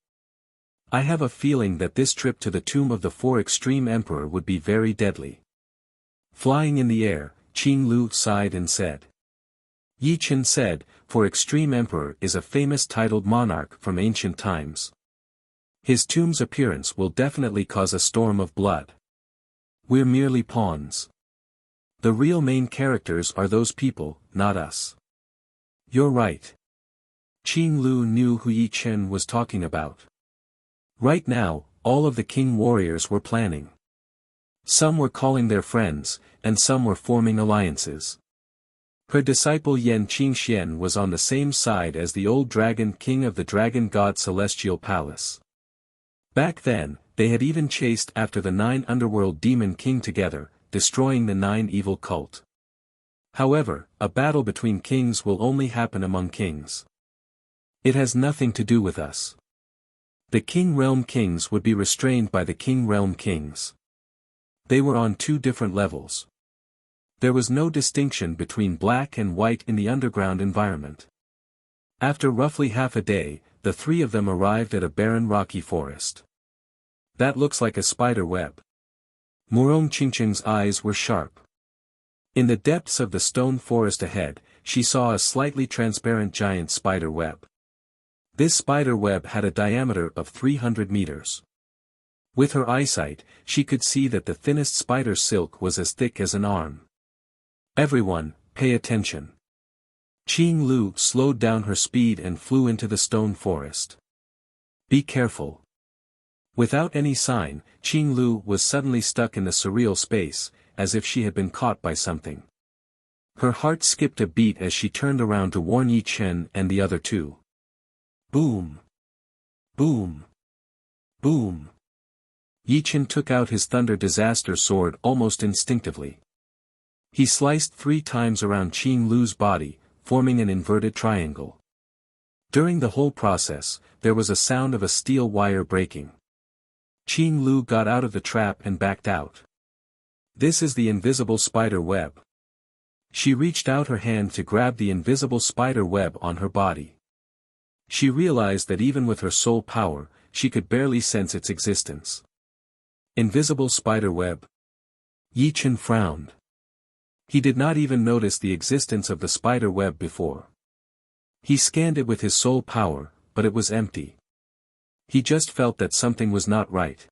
I have a feeling that this trip to the tomb of the 4 Extreme Emperor would be very deadly. Flying in the air, Qing Lu sighed and said. Yi Chen said, 4 Extreme Emperor is a famous titled monarch from ancient times. His tomb's appearance will definitely cause a storm of blood. We're merely pawns. The real main characters are those people, not us. You're right. Qing Lu knew who Yi Chen was talking about. Right now, all of the king warriors were planning. Some were calling their friends, and some were forming alliances. Her disciple Yan Qingxian was on the same side as the old dragon king of the dragon god celestial palace. Back then, they had even chased after the 9 underworld demon king together, destroying the 9 evil cult. However, a battle between kings will only happen among kings. It has nothing to do with us. The King Realm kings would be restrained by the King Realm kings. They were on 2 different levels. There was no distinction between black and white in the underground environment. After roughly half a day, the three of them arrived at a barren rocky forest. That looks like a spider web. Murong Qingqing's eyes were sharp. In the depths of the stone forest ahead, she saw a slightly transparent giant spider web. This spider web had a diameter of 300 meters. With her eyesight, she could see that the thinnest spider silk was as thick as an arm. Everyone, pay attention. Qing Lu slowed down her speed and flew into the stone forest. Be careful. Without any sign, Qing Lu was suddenly stuck in the surreal space, as if she had been caught by something. Her heart skipped a beat as she turned around to warn Yi Chen and the other two. Boom! Boom! Boom! Yi Chen took out his thunder disaster sword almost instinctively. He sliced 3 times around Qing Lu's body, forming an inverted triangle. During the whole process, there was a sound of a steel wire breaking. Qing Lu got out of the trap and backed out. This is the invisible spider web. She reached out her hand to grab the invisible spider web on her body. She realized that even with her soul power, she could barely sense its existence. Invisible spider web. Yi Chen frowned. He did not even notice the existence of the spider web before. He scanned it with his soul power, but it was empty. He just felt that something was not right.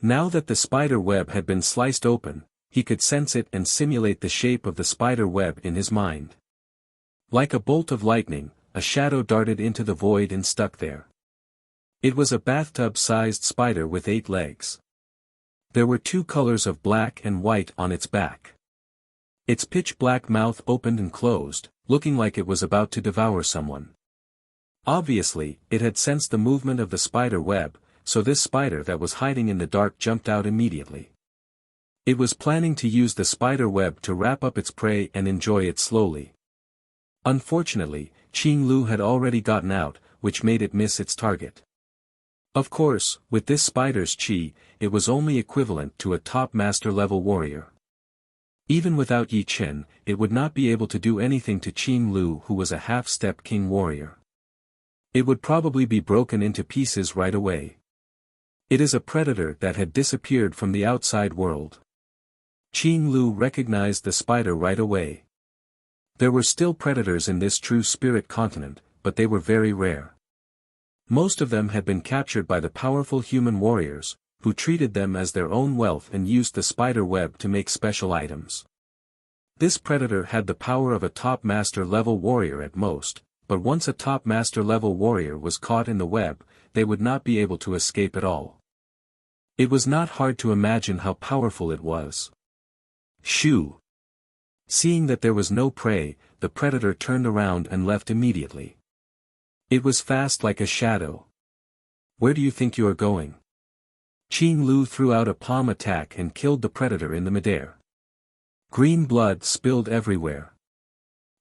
Now that the spider web had been sliced open, he could sense it and simulate the shape of the spider web in his mind. Like a bolt of lightning, a shadow darted into the void and stuck there. It was a bathtub-sized spider with 8 legs. There were 2 colors of black and white on its back. Its pitch-black mouth opened and closed, looking like it was about to devour someone. Obviously, it had sensed the movement of the spider web, so this spider that was hiding in the dark jumped out immediately. It was planning to use the spider web to wrap up its prey and enjoy it slowly. Unfortunately, Qing Lu had already gotten out, which made it miss its target. Of course, with this spider's chi, it was only equivalent to a top master level warrior. Even without Yi Chen, it would not be able to do anything to Qing Lu, who was a half-step king warrior. It would probably be broken into pieces right away. It is a predator that had disappeared from the outside world. Qing Lu recognized the spider right away. There were still predators in this true spirit continent, but they were very rare. Most of them had been captured by the powerful human warriors, who treated them as their own wealth and used the spider web to make special items. This predator had the power of a top master level warrior at most, but once a top master level warrior was caught in the web, they would not be able to escape at all. It was not hard to imagine how powerful it was. Shoo! Seeing that there was no prey, the predator turned around and left immediately. It was fast like a shadow. Where do you think you are going? Qing Lu threw out a palm attack and killed the predator in the midair. Green blood spilled everywhere.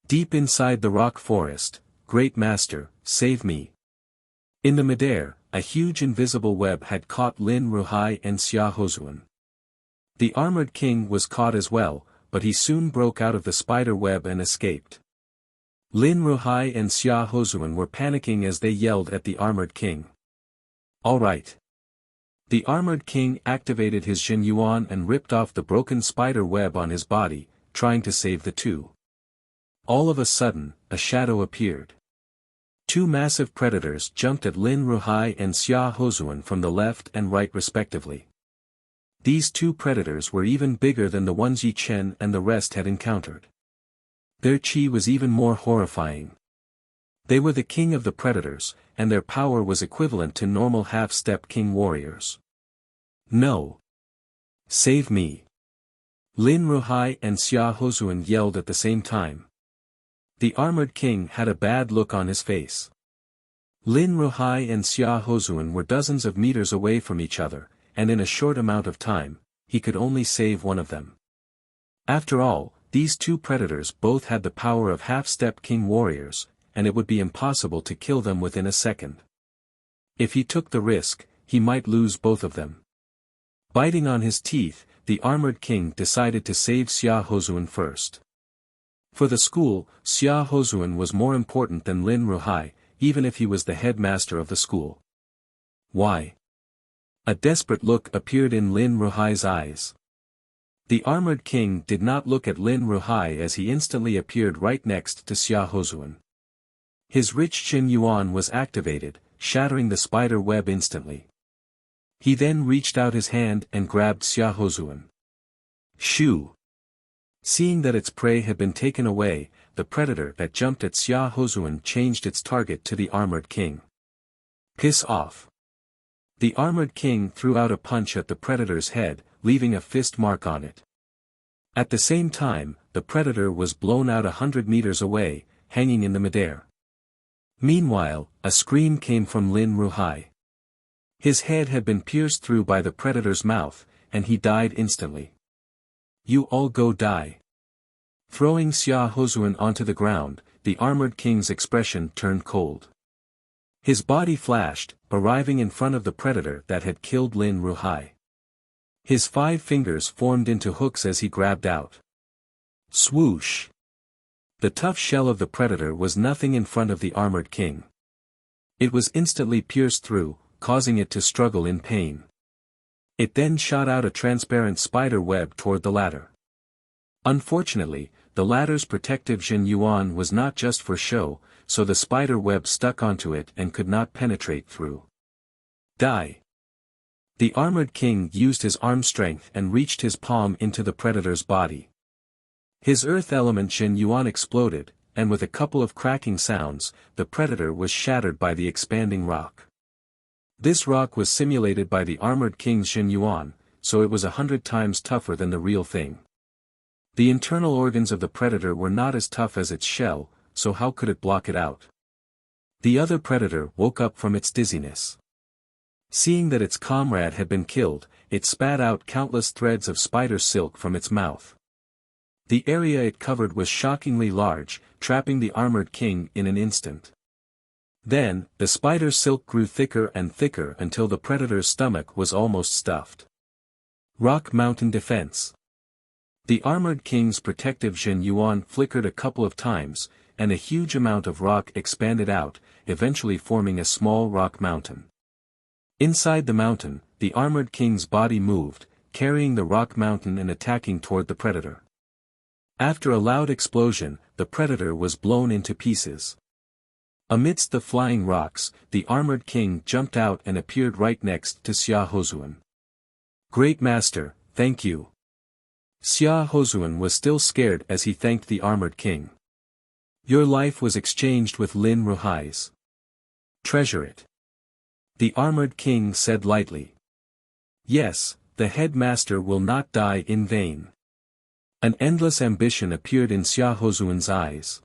Deep inside the rock forest, Great Master, save me. In the midair, a huge invisible web had caught Lin Ruhai and Xia Hozuan. The armored king was caught as well, but he soon broke out of the spider web and escaped. Lin Ruhai and Xia Hozuan were panicking as they yelled at the armored king. All right. The armored king activated his Jin Yuan and ripped off the broken spider web on his body, trying to save the two. All of a sudden, a shadow appeared. 2 massive predators jumped at Lin Ruhai and Xia Hozuan from the left and right respectively. These 2 predators were even bigger than the ones Yi Chen and the rest had encountered. Their chi was even more horrifying. They were the king of the predators, and their power was equivalent to normal half-step king warriors. No! Save me! Lin Ruhai and Xia Hozuan yelled at the same time. The armored king had a bad look on his face. Lin Ruhai and Xia Hozuan were dozens of meters away from each other, and in a short amount of time, he could only save one of them. After all, these 2 predators both had the power of half-step king warriors, and it would be impossible to kill them within a second. If he took the risk, he might lose both of them. Biting on his teeth, the armored king decided to save Xia Hozuan first. For the school, Xia Hozuan was more important than Lin Ruhai, even if he was the headmaster of the school. Why? A desperate look appeared in Lin Ruhai's eyes. The armored king did not look at Lin Ruhai as he instantly appeared right next to Xia Hozuan. His rich Qin Yuan was activated, shattering the spider web instantly. He then reached out his hand and grabbed Xia Hozuan. Shoo! Seeing that its prey had been taken away, the predator that jumped at Xia Hozuan changed its target to the armored king. Piss off! The armored king threw out a punch at the predator's head, leaving a fist mark on it. At the same time, the predator was blown out 100 meters away, hanging in the midair. Meanwhile, a scream came from Lin Ruhai. His head had been pierced through by the predator's mouth, and he died instantly. You all go die. Throwing Xia Hozuan onto the ground, the armored king's expression turned cold. His body flashed, arriving in front of the predator that had killed Lin Ruhai. His 5 fingers formed into hooks as he grabbed out. Swoosh! The tough shell of the predator was nothing in front of the armored king. It was instantly pierced through, causing it to struggle in pain. It then shot out a transparent spider web toward the latter. Unfortunately, the latter's protective Jin Yuan was not just for show, so the spider web stuck onto it and could not penetrate through. Die! The armored king used his arm strength and reached his palm into the predator's body. His earth element Jin Yuan exploded, and with a couple of cracking sounds, the predator was shattered by the expanding rock. This rock was simulated by the armored king's Jin Yuan, so it was 100 times tougher than the real thing. The internal organs of the predator were not as tough as its shell, so how could it block it out? The other predator woke up from its dizziness. Seeing that its comrade had been killed, it spat out countless threads of spider silk from its mouth. The area it covered was shockingly large, trapping the armored king in an instant. Then, the spider silk grew thicker and thicker until the predator's stomach was almost stuffed. Rock Mountain Defense. The armored king's protective Jin Yuan flickered a couple of times, and a huge amount of rock expanded out, eventually forming a small rock mountain. Inside the mountain, the armored king's body moved, carrying the rock mountain and attacking toward the predator. After a loud explosion, the predator was blown into pieces. Amidst the flying rocks, the armored king jumped out and appeared right next to Xia Hozuan. Great master, thank you. Xia Hozuan was still scared as he thanked the armored king. Your life was exchanged with Lin Ruhai's. Treasure it. The armored king said lightly. Yes, the headmaster will not die in vain. An endless ambition appeared in Xia Hozuan's eyes.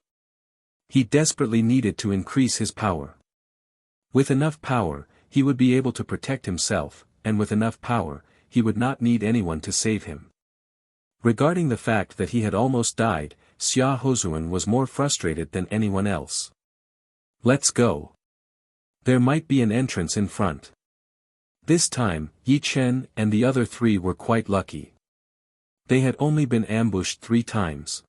He desperately needed to increase his power. With enough power, he would be able to protect himself, and with enough power, he would not need anyone to save him. Regarding the fact that he had almost died, Xia Hozuan was more frustrated than anyone else. Let's go. There might be an entrance in front. This time, Yi Chen and the other 3 were quite lucky. They had only been ambushed 3 times.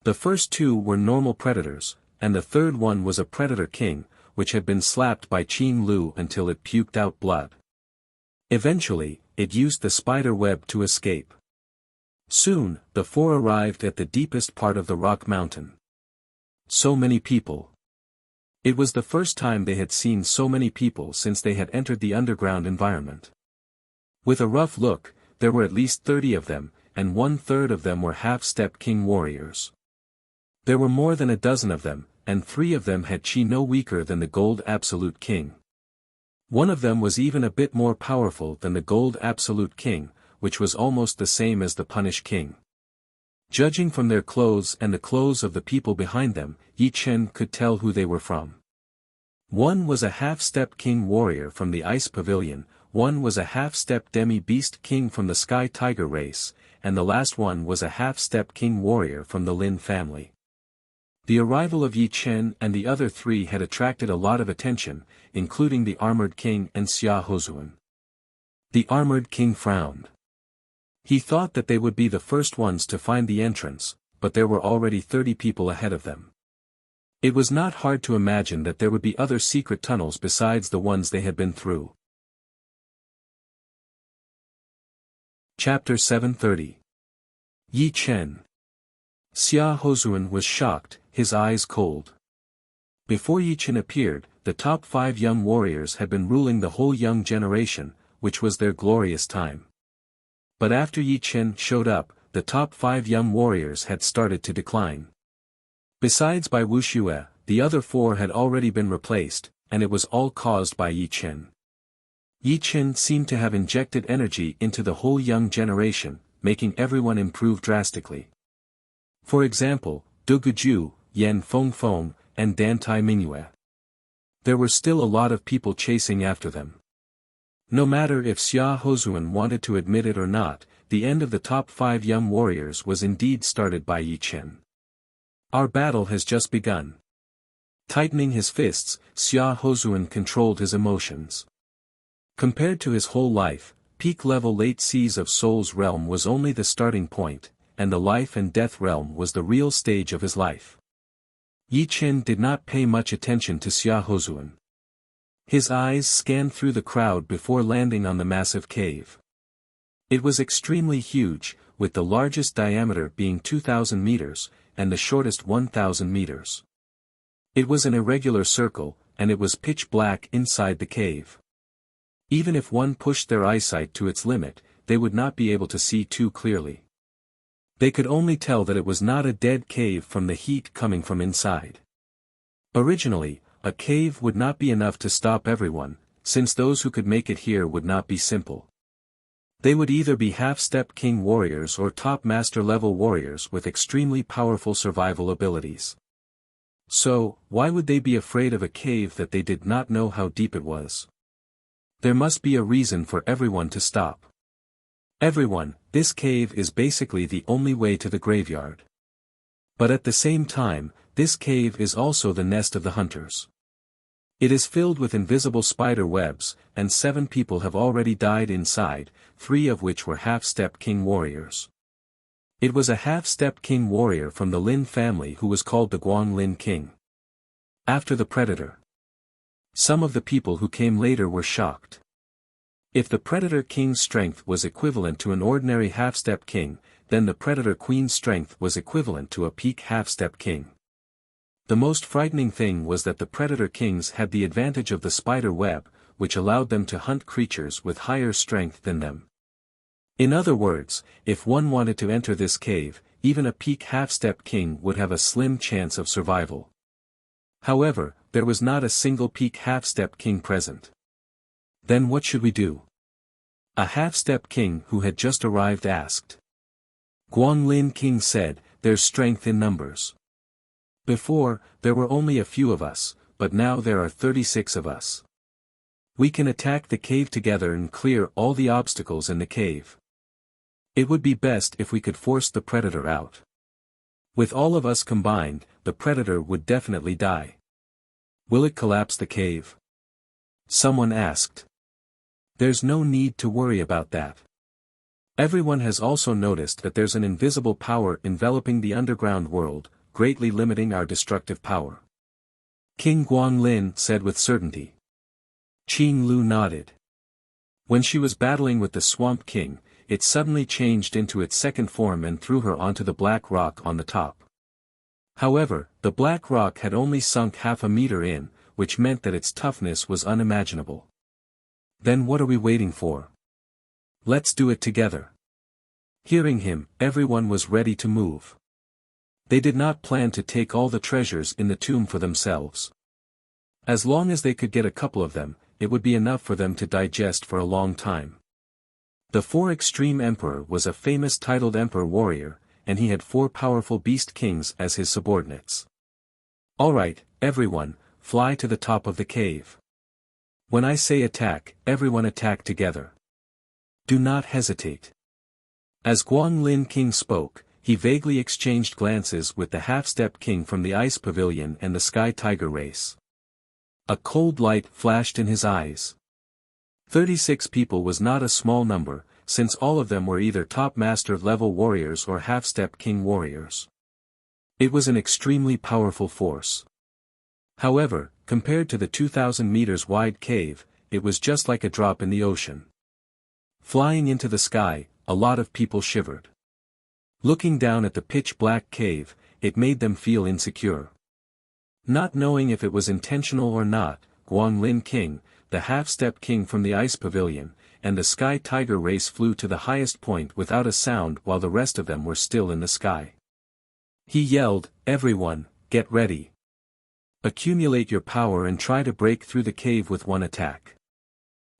The first 2 were normal predators, and the third one was a predator king, which had been slapped by Qin Lu until it puked out blood. Eventually, it used the spider web to escape. Soon, the 4 arrived at the deepest part of the rock mountain. So many people. It was the first time they had seen so many people since they had entered the underground environment. With a rough look, there were at least 30 of them, and 1/3 of them were half-step king warriors. There were more than a dozen of them, and 3 of them had chi no weaker than the Gold Absolute King. One of them was even a bit more powerful than the Gold Absolute King, which was almost the same as the Punish King. Judging from their clothes and the clothes of the people behind them, Yi Chen could tell who they were from. One was a half-step king warrior from the Ice Pavilion, one was a half-step demi-beast king from the Sky Tiger race, and the last one was a half-step king warrior from the Lin family. The arrival of Yi Chen and the other 3 had attracted a lot of attention, including the armored king and Xia Hozuan. The armored king frowned. He thought that they would be the first ones to find the entrance, but there were already 30 people ahead of them. It was not hard to imagine that there would be other secret tunnels besides the ones they had been through. Chapter 730. Yi Chen. Xia Hozuan was shocked, his eyes cold. Before Yi Chen appeared, the top 5 young warriors had been ruling the whole young generation, which was their glorious time. But after Yi Chen showed up, the top 5 young warriors had started to decline. Besides by Wuxia, the other 4 had already been replaced, and it was all caused by Yi Chen. Yi Chen seemed to have injected energy into the whole young generation, making everyone improve drastically. For example, Du Guju, Yan Fengfeng, and Dan Tai Mingyue. There were still a lot of people chasing after them. No matter if Xia Hozuan wanted to admit it or not, the end of the top 5 young warriors was indeed started by Yi Chen. Our battle has just begun. Tightening his fists, Xia Hozuan controlled his emotions. Compared to his whole life, peak-level late seas of Soul's realm was only the starting point, and the life and death realm was the real stage of his life. Yi Chen did not pay much attention to Xia Hozuan. His eyes scanned through the crowd before landing on the massive cave. It was extremely huge, with the largest diameter being 2,000 meters, and the shortest 1,000 meters. It was an irregular circle, and it was pitch black inside the cave. Even if one pushed their eyesight to its limit, they would not be able to see too clearly. They could only tell that it was not a dead cave from the heat coming from inside. Originally, a cave would not be enough to stop everyone, since those who could make it here would not be simple. They would either be half-step king warriors or top master level warriors with extremely powerful survival abilities. So, why would they be afraid of a cave that they did not know how deep it was? There must be a reason for everyone to stop. Everyone, this cave is basically the only way to the graveyard. But at the same time, this cave is also the nest of the hunters. It is filled with invisible spider webs, and 7 people have already died inside, 3 of which were half-step king warriors. It was a half-step king warrior from the Lin family who was called the Guanlin King. After the predator. Some of the people who came later were shocked. If the predator king's strength was equivalent to an ordinary half-step king, then the predator queen's strength was equivalent to a peak half-step king. The most frightening thing was that the predator kings had the advantage of the spider web, which allowed them to hunt creatures with higher strength than them. In other words, if one wanted to enter this cave, even a peak half-step king would have a slim chance of survival. However, there was not a single peak half-step king present. Then what should we do? A half-step king who had just arrived asked. Guanlin King said, "There's strength in numbers. Before, there were only a few of us, but now there are 36 of us. We can attack the cave together and clear all the obstacles in the cave. It would be best if we could force the predator out. With all of us combined, the predator would definitely die. Will it collapse the cave?" Someone asked. There's no need to worry about that. Everyone has also noticed that there's an invisible power enveloping the underground world, greatly limiting our destructive power. King Guanlin said with certainty. Qing Lu nodded. When she was battling with the Swamp King, it suddenly changed into its second form and threw her onto the black rock on the top. However, the black rock had only sunk half a meter in, which meant that its toughness was unimaginable. Then what are we waiting for? Let's do it together. Hearing him, everyone was ready to move. They did not plan to take all the treasures in the tomb for themselves. As long as they could get a couple of them, it would be enough for them to digest for a long time. The 4 Extreme Emperor was a famous titled Emperor warrior, and he had 4 powerful beast kings as his subordinates. Alright, everyone, fly to the top of the cave. When I say attack, everyone attack together. Do not hesitate. As Guanlin King spoke, he vaguely exchanged glances with the half-step king from the Ice Pavilion and the Sky Tiger race. A cold light flashed in his eyes. 36 people was not a small number, since all of them were either top master level warriors or half-step king warriors. It was an extremely powerful force. However, compared to the 2,000 meters wide cave, it was just like a drop in the ocean. Flying into the sky, a lot of people shivered. Looking down at the pitch-black cave, it made them feel insecure. Not knowing if it was intentional or not, Guanglin King, the half-step king from the ice pavilion, and the sky tiger race flew to the highest point without a sound while the rest of them were still in the sky. He yelled, "Everyone, get ready. Accumulate your power and try to break through the cave with one attack.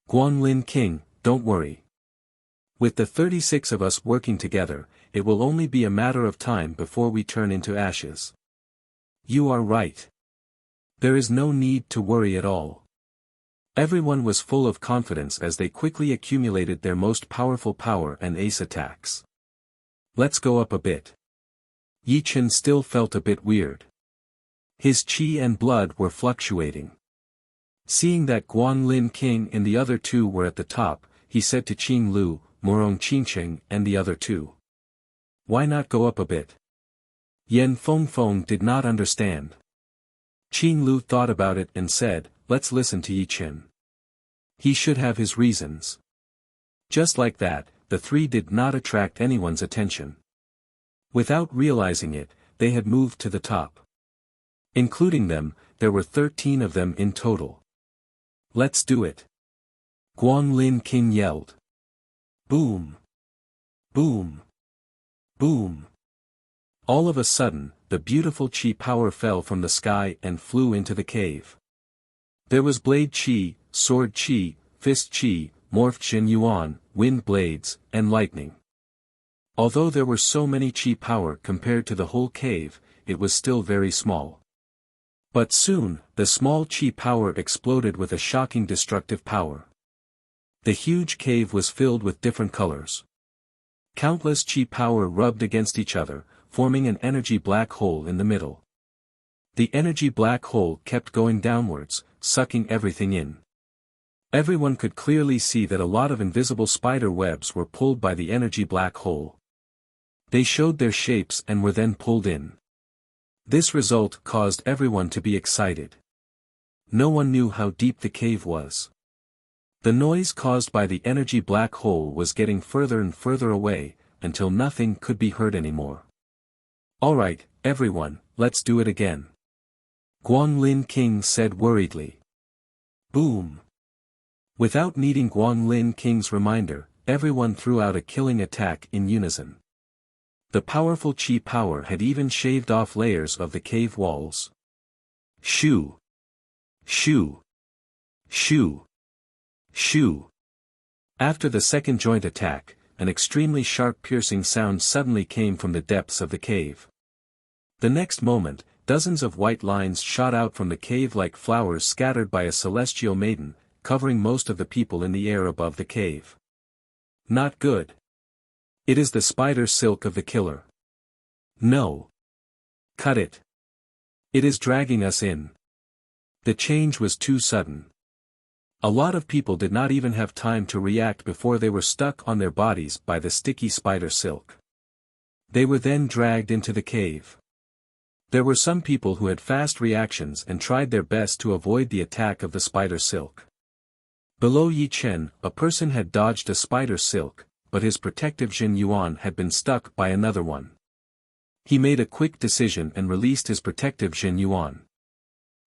Guanglin King, don't worry. With the 36 of us working together, it will only be a matter of time before we turn into ashes." You are right. There is no need to worry at all. Everyone was full of confidence as they quickly accumulated their most powerful power and ace attacks. Let's go up a bit. Yi Chen still felt a bit weird. His qi and blood were fluctuating. Seeing that Guanglin King and the other two were at the top, he said to Qing Lu, Murong Qingcheng and the other two. Why not go up a bit? Yan Fengfeng did not understand. Qing Lu thought about it and said, let's listen to Yi Chen. He should have his reasons. Just like that, the three did not attract anyone's attention. Without realizing it, they had moved to the top. Including them, there were 13 of them in total. Let's do it. Guanglin King yelled. Boom! Boom! Boom! All of a sudden, the beautiful qi power fell from the sky and flew into the cave. There was blade qi, sword qi, fist qi, morphed Jin Yuan, wind blades, and lightning. Although there were so many qi power compared to the whole cave, it was still very small. But soon, the small qi power exploded with a shocking destructive power. The huge cave was filled with different colors. Countless qi power rubbed against each other, forming an energy black hole in the middle. The energy black hole kept going downwards, sucking everything in. Everyone could clearly see that a lot of invisible spider webs were pulled by the energy black hole. They showed their shapes and were then pulled in. This result caused everyone to be excited. No one knew how deep the cave was. The noise caused by the energy black hole was getting further and further away, until nothing could be heard anymore. Alright, everyone, let's do it again. Guanglin King said worriedly. Boom! Without needing Guanglin King's reminder, everyone threw out a killing attack in unison. The powerful qi power had even shaved off layers of the cave walls. Shoo! Shoo! Shoo! Shoo! After the second joint attack, an extremely sharp piercing sound suddenly came from the depths of the cave. The next moment, dozens of white lines shot out from the cave like flowers scattered by a celestial maiden, covering most of the people in the air above the cave. Not good. It is the spider silk of the killer. No. Cut it. It is dragging us in. The change was too sudden. A lot of people did not even have time to react before they were stuck on their bodies by the sticky spider silk. They were then dragged into the cave. There were some people who had fast reactions and tried their best to avoid the attack of the spider silk. Below Yi Chen, a person had dodged a spider silk, but his protective Jin Yuan had been stuck by another one. He made a quick decision and released his protective Jin Yuan.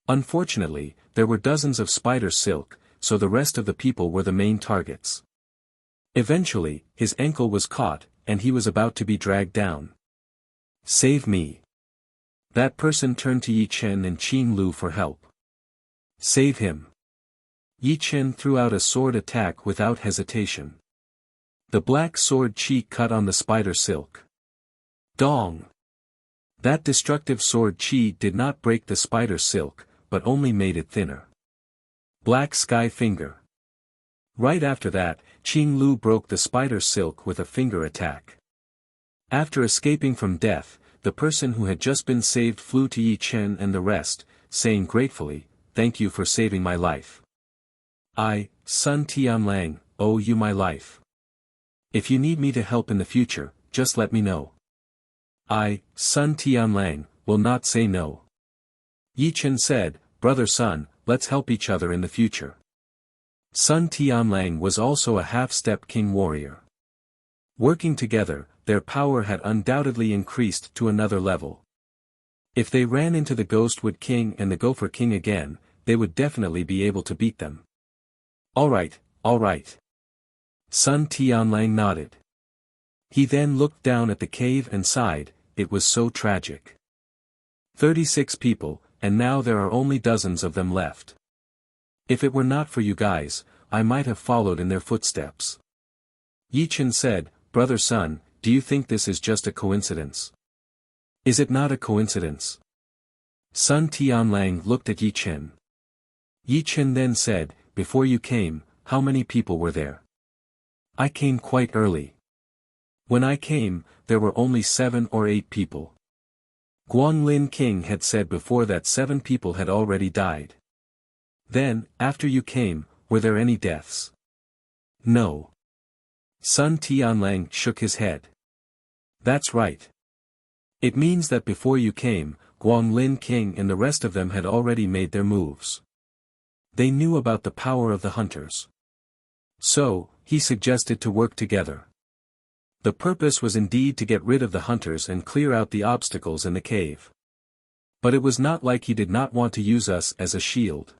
Unfortunately, there were dozens of spider silk, so the rest of the people were the main targets. Eventually, his ankle was caught, and he was about to be dragged down. Save me. That person turned to Yi Chen and Qing Lu for help. Save him. Yi Chen threw out a sword attack without hesitation. The black sword qi cut on the spider silk. Dong! That destructive sword qi did not break the spider silk, but only made it thinner. Black sky finger. Right after that, Qing Lu broke the spider silk with a finger attack. After escaping from death, the person who had just been saved flew to Yi Chen and the rest, saying gratefully, "Thank you for saving my life. I, Sun Tianlang, owe you my life. If you need me to help in the future, just let me know. I, Sun Tianlang, will not say no. Yi Chen said, "Brother Sun, let's help each other in the future." Sun Tianlang was also a half-step king warrior. Working together, their power had undoubtedly increased to another level. If they ran into the Ghostwood King and the Gopher King again, they would definitely be able to beat them. All right. Sun Tianlang nodded. He then looked down at the cave and sighed, it was so tragic. 36 people, and now there are only dozens of them left. If it were not for you guys, I might have followed in their footsteps. Yi Chen said, "Brother Sun, do you think this is just a coincidence?" "Is it not a coincidence?" Sun Tianlang looked at Yi Chen. Yi Chen then said, "Before you came, how many people were there?" "I came quite early. When I came, there were only 7 or 8 people. Guanglin King had said before that 7 people had already died." "Then, after you came, were there any deaths?" "No." Sun Tianlang shook his head. "That's right. It means that before you came, Guanglin King and the rest of them had already made their moves. They knew about the power of the hunters. So, he suggested to work together. The purpose was indeed to get rid of the hunters and clear out the obstacles in the cave. But it was not like he did not want to use us as a shield."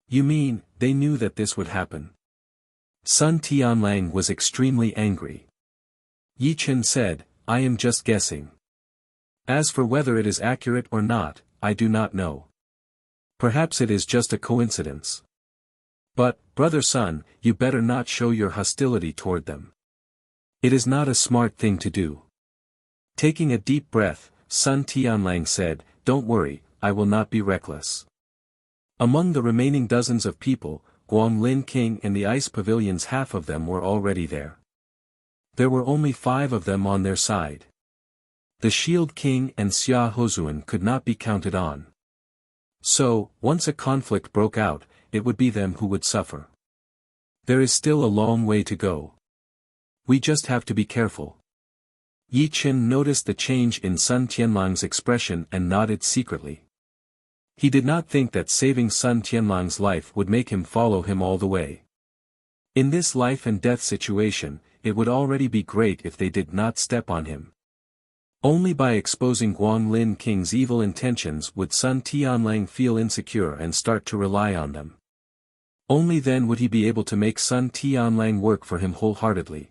"You mean, they knew that this would happen?" Sun Tianlang was extremely angry. Yi Chen said, "I am just guessing. As for whether it is accurate or not, I do not know. Perhaps it is just a coincidence. But, Brother Sun, you better not show your hostility toward them. It is not a smart thing to do." Taking a deep breath, Sun Tianlang said, "Don't worry, I will not be reckless." Among the remaining dozens of people, Guanglin King and the Ice Pavilion's half of them were already there. There were only 5 of them on their side. The Shield King and Xia Hozuan could not be counted on. So, once a conflict broke out, it would be them who would suffer. There is still a long way to go. We just have to be careful. Yi Chen noticed the change in Sun Tianlang's expression and nodded secretly. He did not think that saving Sun Tianlang's life would make him follow him all the way. In this life and death situation, it would already be great if they did not step on him. Only by exposing Guanglin King's evil intentions would Sun Tianlang feel insecure and start to rely on them. Only then would he be able to make Sun Tianlang work for him wholeheartedly.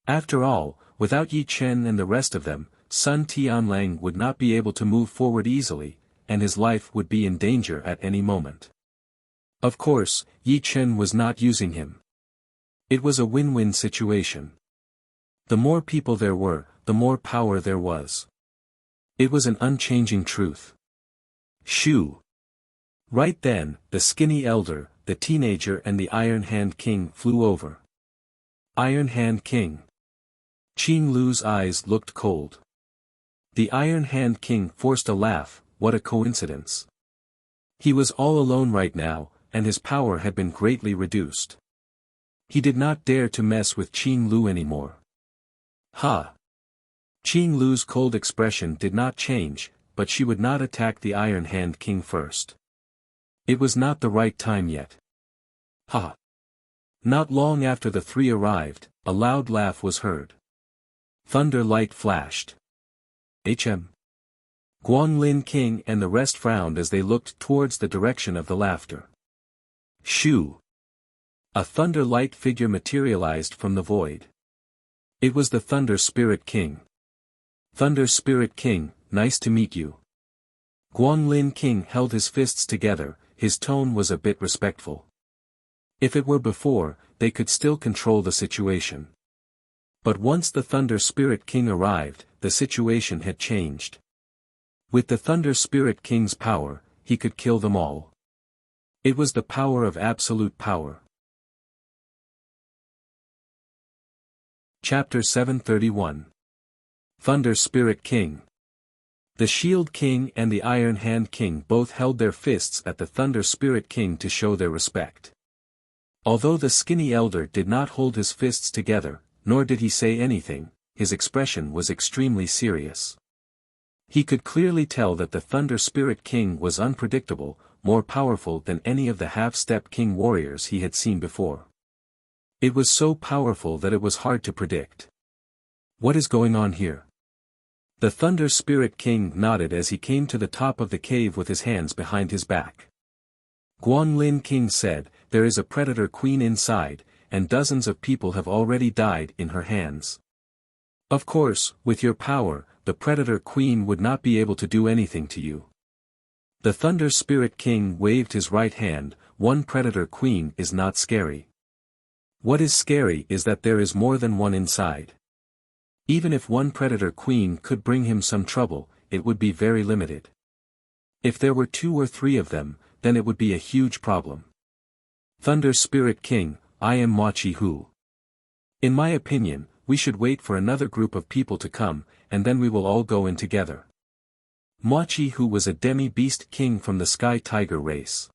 After all, without Yi Chen and the rest of them, Sun Tianlang would not be able to move forward easily, and his life would be in danger at any moment. Of course, Yi Chen was not using him. It was a win-win situation. The more people there were, the more power there was. It was an unchanging truth. Shoo! Right then, the skinny elder, the teenager and the Iron Hand King flew over. Iron Hand King. Qing Lu's eyes looked cold. The Iron Hand King forced a laugh. What a coincidence. He was all alone right now, and his power had been greatly reduced. He did not dare to mess with Qing Lu anymore. Ha! Qing Lu's cold expression did not change, but she would not attack the Iron Hand King first. It was not the right time yet. Ha! Not long after the 3 arrived, a loud laugh was heard. Thunder light flashed. HM. Guanglin King and the rest frowned as they looked towards the direction of the laughter. Shoo! A thunder light figure materialized from the void. It was the Thunder Spirit King. Thunder Spirit King, nice to meet you. Guanglin King held his fists together, his tone was a bit respectful. If it were before, they could still control the situation. But once the Thunder Spirit King arrived, the situation had changed. With the Thunder Spirit King's power, he could kill them all. It was the power of absolute power. Chapter 731. Thunder Spirit King. The Shield King and the Iron Hand King both held their fists at the Thunder Spirit King to show their respect. Although the skinny elder did not hold his fists together, nor did he say anything, his expression was extremely serious. He could clearly tell that the Thunder Spirit King was unpredictable, more powerful than any of the half-step king warriors he had seen before. It was so powerful that it was hard to predict. What is going on here? The Thunder Spirit King nodded as he came to the top of the cave with his hands behind his back. Guanlin King said, "There is a predator queen inside, and dozens of people have already died in her hands. Of course, with your power, the predator queen would not be able to do anything to you." The Thunder Spirit King waved his right hand. One predator queen is not scary. What is scary is that there is more than one inside. Even if one predator queen could bring him some trouble, it would be very limited. If there were 2 or 3 of them, then it would be a huge problem. Thunder Spirit King, I am Machi Hu. In my opinion, we should wait for another group of people to come, and then we will all go in together. Machi Hu was a demi-beast king from the Sky Tiger race.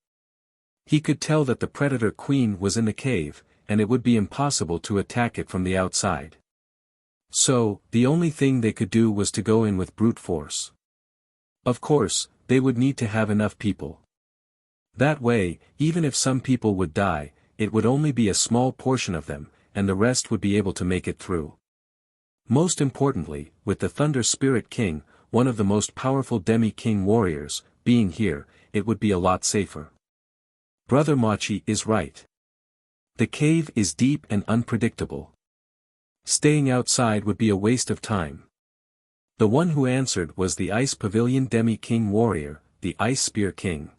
He could tell that the predator queen was in the cave, and it would be impossible to attack it from the outside. So, the only thing they could do was to go in with brute force. Of course, they would need to have enough people. That way, even if some people would die, it would only be a small portion of them, and the rest would be able to make it through. Most importantly, with the Thunder Spirit King, one of the most powerful demi-king warriors, being here, it would be a lot safer. Brother Machi is right. The cave is deep and unpredictable. Staying outside would be a waste of time. The one who answered was the Ice Pavilion Demi-King warrior, the Ice Spear King.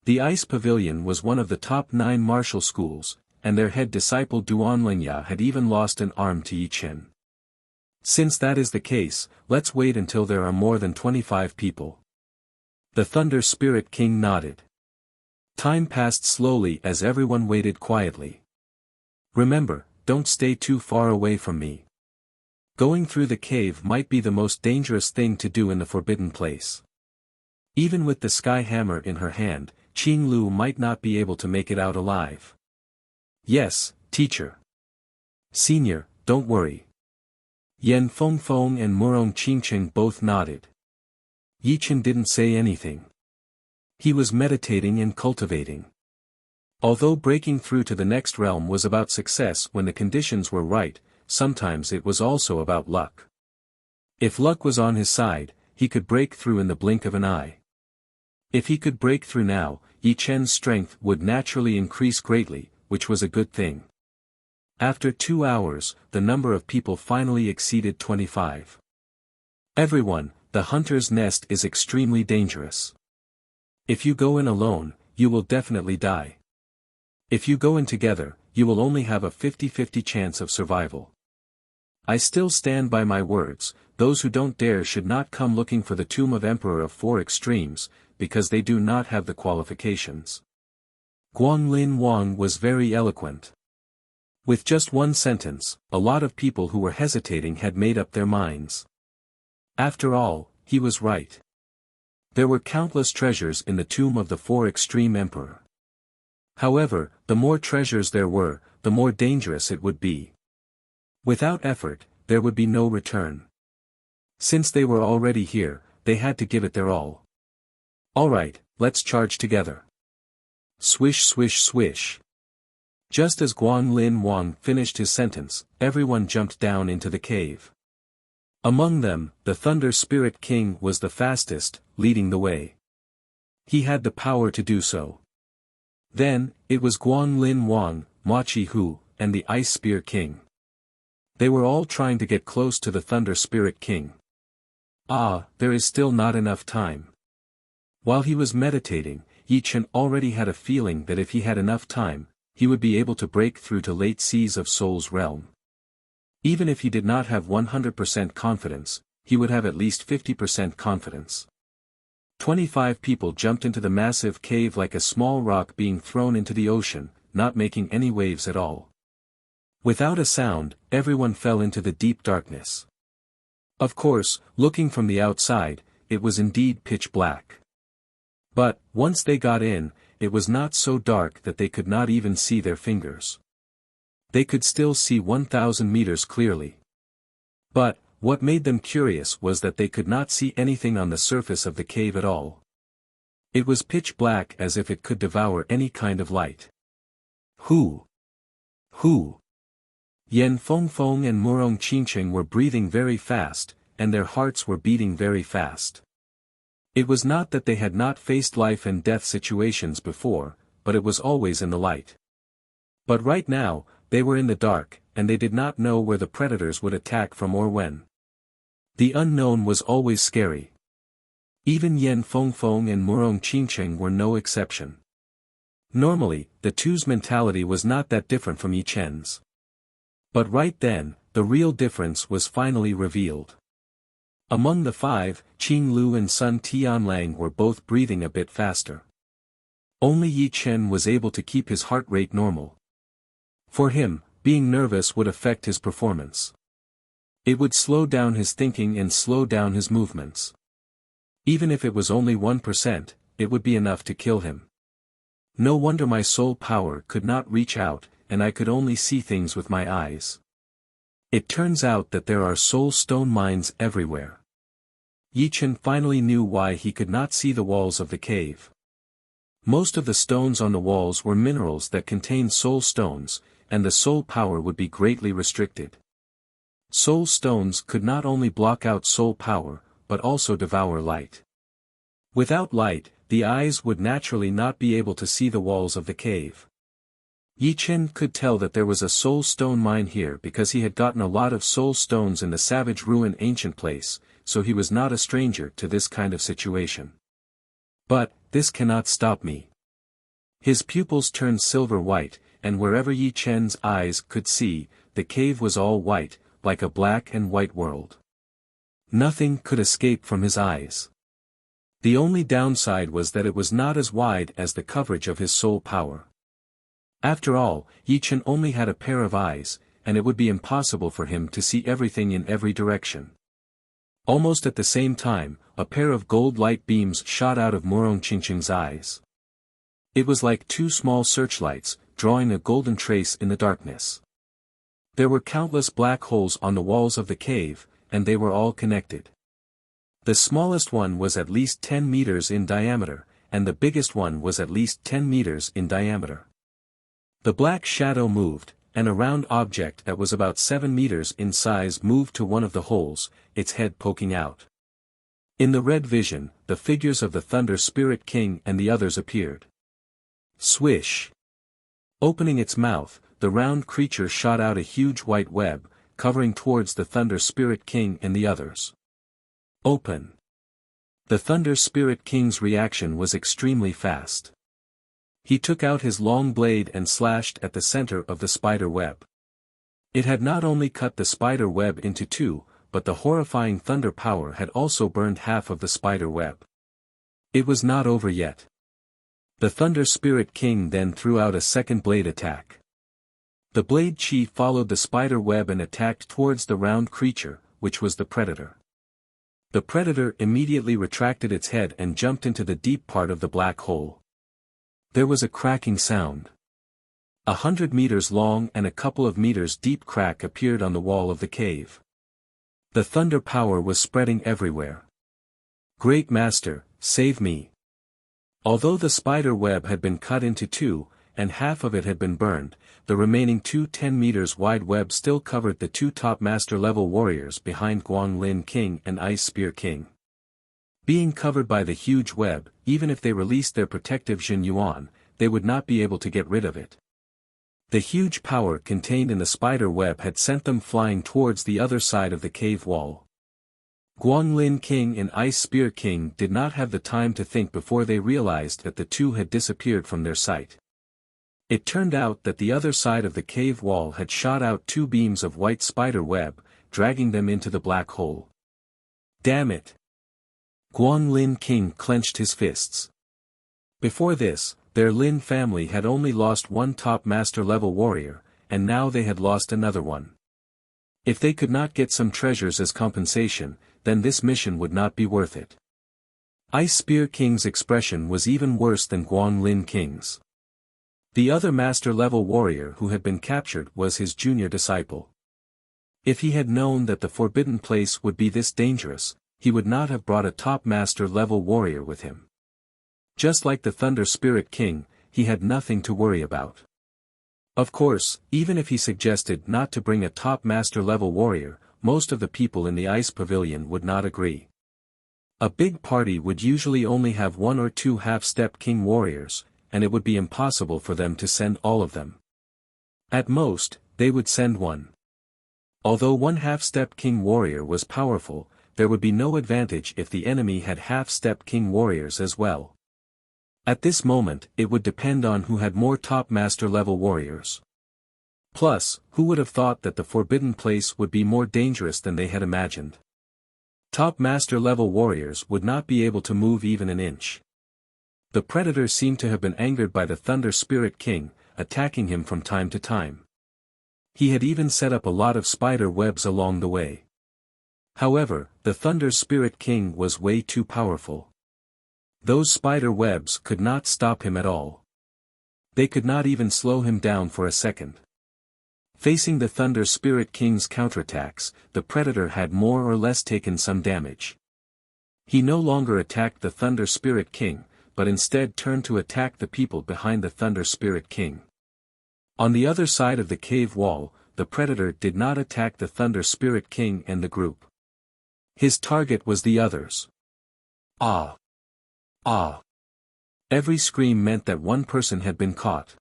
The Ice Pavilion was one of the top 9 martial schools, and their head disciple Duanlingya had even lost an arm to Yi Chen. Since that is the case, let's wait until there are more than 25 people. The Thunder Spirit King nodded. Time passed slowly as everyone waited quietly. Remember, don't stay too far away from me. Going through the cave might be the most dangerous thing to do in the forbidden place. Even with the sky hammer in her hand, Qing Lu might not be able to make it out alive. Yes, teacher. Senior, don't worry. Yen Fengfeng and Murong Qingcheng both nodded. Yi Chen didn't say anything. He was meditating and cultivating. Although breaking through to the next realm was about success when the conditions were right, sometimes it was also about luck. If luck was on his side, he could break through in the blink of an eye. If he could break through now, Yi Chen's strength would naturally increase greatly, which was a good thing. After 2 hours, the number of people finally exceeded 25. Everyone, the hunter's nest is extremely dangerous. If you go in alone, you will definitely die. If you go in together, you will only have a 50-50 chance of survival. I still stand by my words, those who don't dare should not come looking for the tomb of Emperor of 4 Extremes, because they do not have the qualifications. Guanlin Wang was very eloquent. With just one sentence, a lot of people who were hesitating had made up their minds. After all, he was right. There were countless treasures in the tomb of the 4 Extreme Emperor. However, the more treasures there were, the more dangerous it would be. Without effort, there would be no return. Since they were already here, they had to give it their all. Alright, let's charge together. Swish swish swish. Just as Guanlin Wang finished his sentence, everyone jumped down into the cave. Among them, the Thunder Spirit King was the fastest, leading the way. He had the power to do so. Then, it was Guanlin Wang, Machi Hu, and the Ice Spear King. They were all trying to get close to the Thunder Spirit King. Ah, there is still not enough time. While he was meditating, Yi Chen already had a feeling that if he had enough time, he would be able to break through to late seas of Soul's realm. Even if he did not have 100% confidence, he would have at least 50% confidence. 25 people jumped into the massive cave like a small rock being thrown into the ocean, not making any waves at all. Without a sound, everyone fell into the deep darkness. Of course, looking from the outside, it was indeed pitch black. But, once they got in, it was not so dark that they could not even see their fingers. They could still see 1,000 meters clearly. But, What made them curious was that they could not see anything on the surface of the cave at all. It was pitch black, as if it could devour any kind of light. Who? Yen Fengfeng and Murong Qingcheng were breathing very fast, and their hearts were beating very fast. It was not that they had not faced life and death situations before, but it was always in the light. But right now, they were in the dark, and they did not know where the predators would attack from or when. The unknown was always scary. Even Yen Fengfeng and Murong Qingcheng were no exception. Normally, the two's mentality was not that different from Yi Chen's. But right then, the real difference was finally revealed. Among the five, Qing Lu and Sun Tianlang were both breathing a bit faster. Only Yi Chen was able to keep his heart rate normal. For him, being nervous would affect his performance. It would slow down his thinking and slow down his movements. Even if it was only 1%, it would be enough to kill him. No wonder my soul power could not reach out, and I could only see things with my eyes. It turns out that there are soul stone mines everywhere. Yi Chen finally knew why he could not see the walls of the cave. Most of the stones on the walls were minerals that contained soul stones, and the soul power would be greatly restricted. Soul stones could not only block out soul power, but also devour light. Without light, the eyes would naturally not be able to see the walls of the cave. Yi Chen could tell that there was a soul stone mine here because he had gotten a lot of soul stones in the Savage Ruin ancient place, so he was not a stranger to this kind of situation. But, this cannot stop me. His pupils turned silver white, and wherever Yi Chen's eyes could see, the cave was all white, like a black and white world. Nothing could escape from his eyes. The only downside was that it was not as wide as the coverage of his soul power. After all, Yi Chen only had a pair of eyes, and it would be impossible for him to see everything in every direction. Almost at the same time, a pair of gold light beams shot out of Murong Qingcheng's eyes. It was like two small searchlights, drawing a golden trace in the darkness. There were countless black holes on the walls of the cave, and they were all connected. The smallest one was at least 10 meters in diameter, and the biggest one was at least 10 meters in diameter. The black shadow moved, and a round object that was about 7 meters in size moved to one of the holes, its head poking out. In the red vision, the figures of the Thunder Spirit King and the others appeared. Swish! Opening its mouth, the round creature shot out a huge white web, covering towards the Thunder Spirit King and the others. Open! The Thunder Spirit King's reaction was extremely fast. He took out his long blade and slashed at the center of the spider web. It had not only cut the spider web into two, but the horrifying thunder power had also burned half of the spider web. It was not over yet. The Thunder Spirit King then threw out a second blade attack. The blade chi followed the spider web and attacked towards the round creature, which was the predator. The predator immediately retracted its head and jumped into the deep part of the black hole. There was a cracking sound. 100 meters long and a couple of meters deep crack appeared on the wall of the cave. The thunder power was spreading everywhere. Great Master, save me! Although the spider web had been cut into two, and half of it had been burned, the remaining two 10 meters wide webs still covered the two top master-level warriors behind Guanglin King and Ice Spear King. Being covered by the huge web, even if they released their protective Jin Yuan, they would not be able to get rid of it. The huge power contained in the spider web had sent them flying towards the other side of the cave wall. Guanglin King and Ice Spear King did not have the time to think before they realized that the two had disappeared from their sight. It turned out that the other side of the cave wall had shot out two beams of white spider web, dragging them into the black hole. Damn it! Guanglin King clenched his fists. Before this, their Lin family had only lost one top master-level warrior, and now they had lost another one. If they could not get some treasures as compensation, then this mission would not be worth it. Ice Spear King's expression was even worse than Guanglin King's. The other master-level warrior who had been captured was his junior disciple. If he had known that the forbidden place would be this dangerous, he would not have brought a top master level warrior with him. Just like the Thunder Spirit King, he had nothing to worry about. Of course, even if he suggested not to bring a top master level warrior, most of the people in the ice pavilion would not agree. A big party would usually only have 1 or 2 half-step king warriors, and it would be impossible for them to send all of them. At most, they would send 1. Although 1 half-step king warrior was powerful, there would be no advantage if the enemy had half-step king warriors as well. At this moment, it would depend on who had more top master level warriors. Plus, who would have thought that the forbidden place would be more dangerous than they had imagined? Top master level warriors would not be able to move even an inch. The predator seemed to have been angered by the Thunder Spirit King, attacking him from time to time. He had even set up a lot of spider webs along the way. However, the Thunder Spirit King was way too powerful. Those spider webs could not stop him at all. They could not even slow him down for a second. Facing the Thunder Spirit King's counterattacks, the predator had more or less taken some damage. He no longer attacked the Thunder Spirit King, but instead turned to attack the people behind the Thunder Spirit King. On the other side of the cave wall, the predator did not attack the Thunder Spirit King and the group. His target was the others. Ah! Ah! Every scream meant that one person had been caught.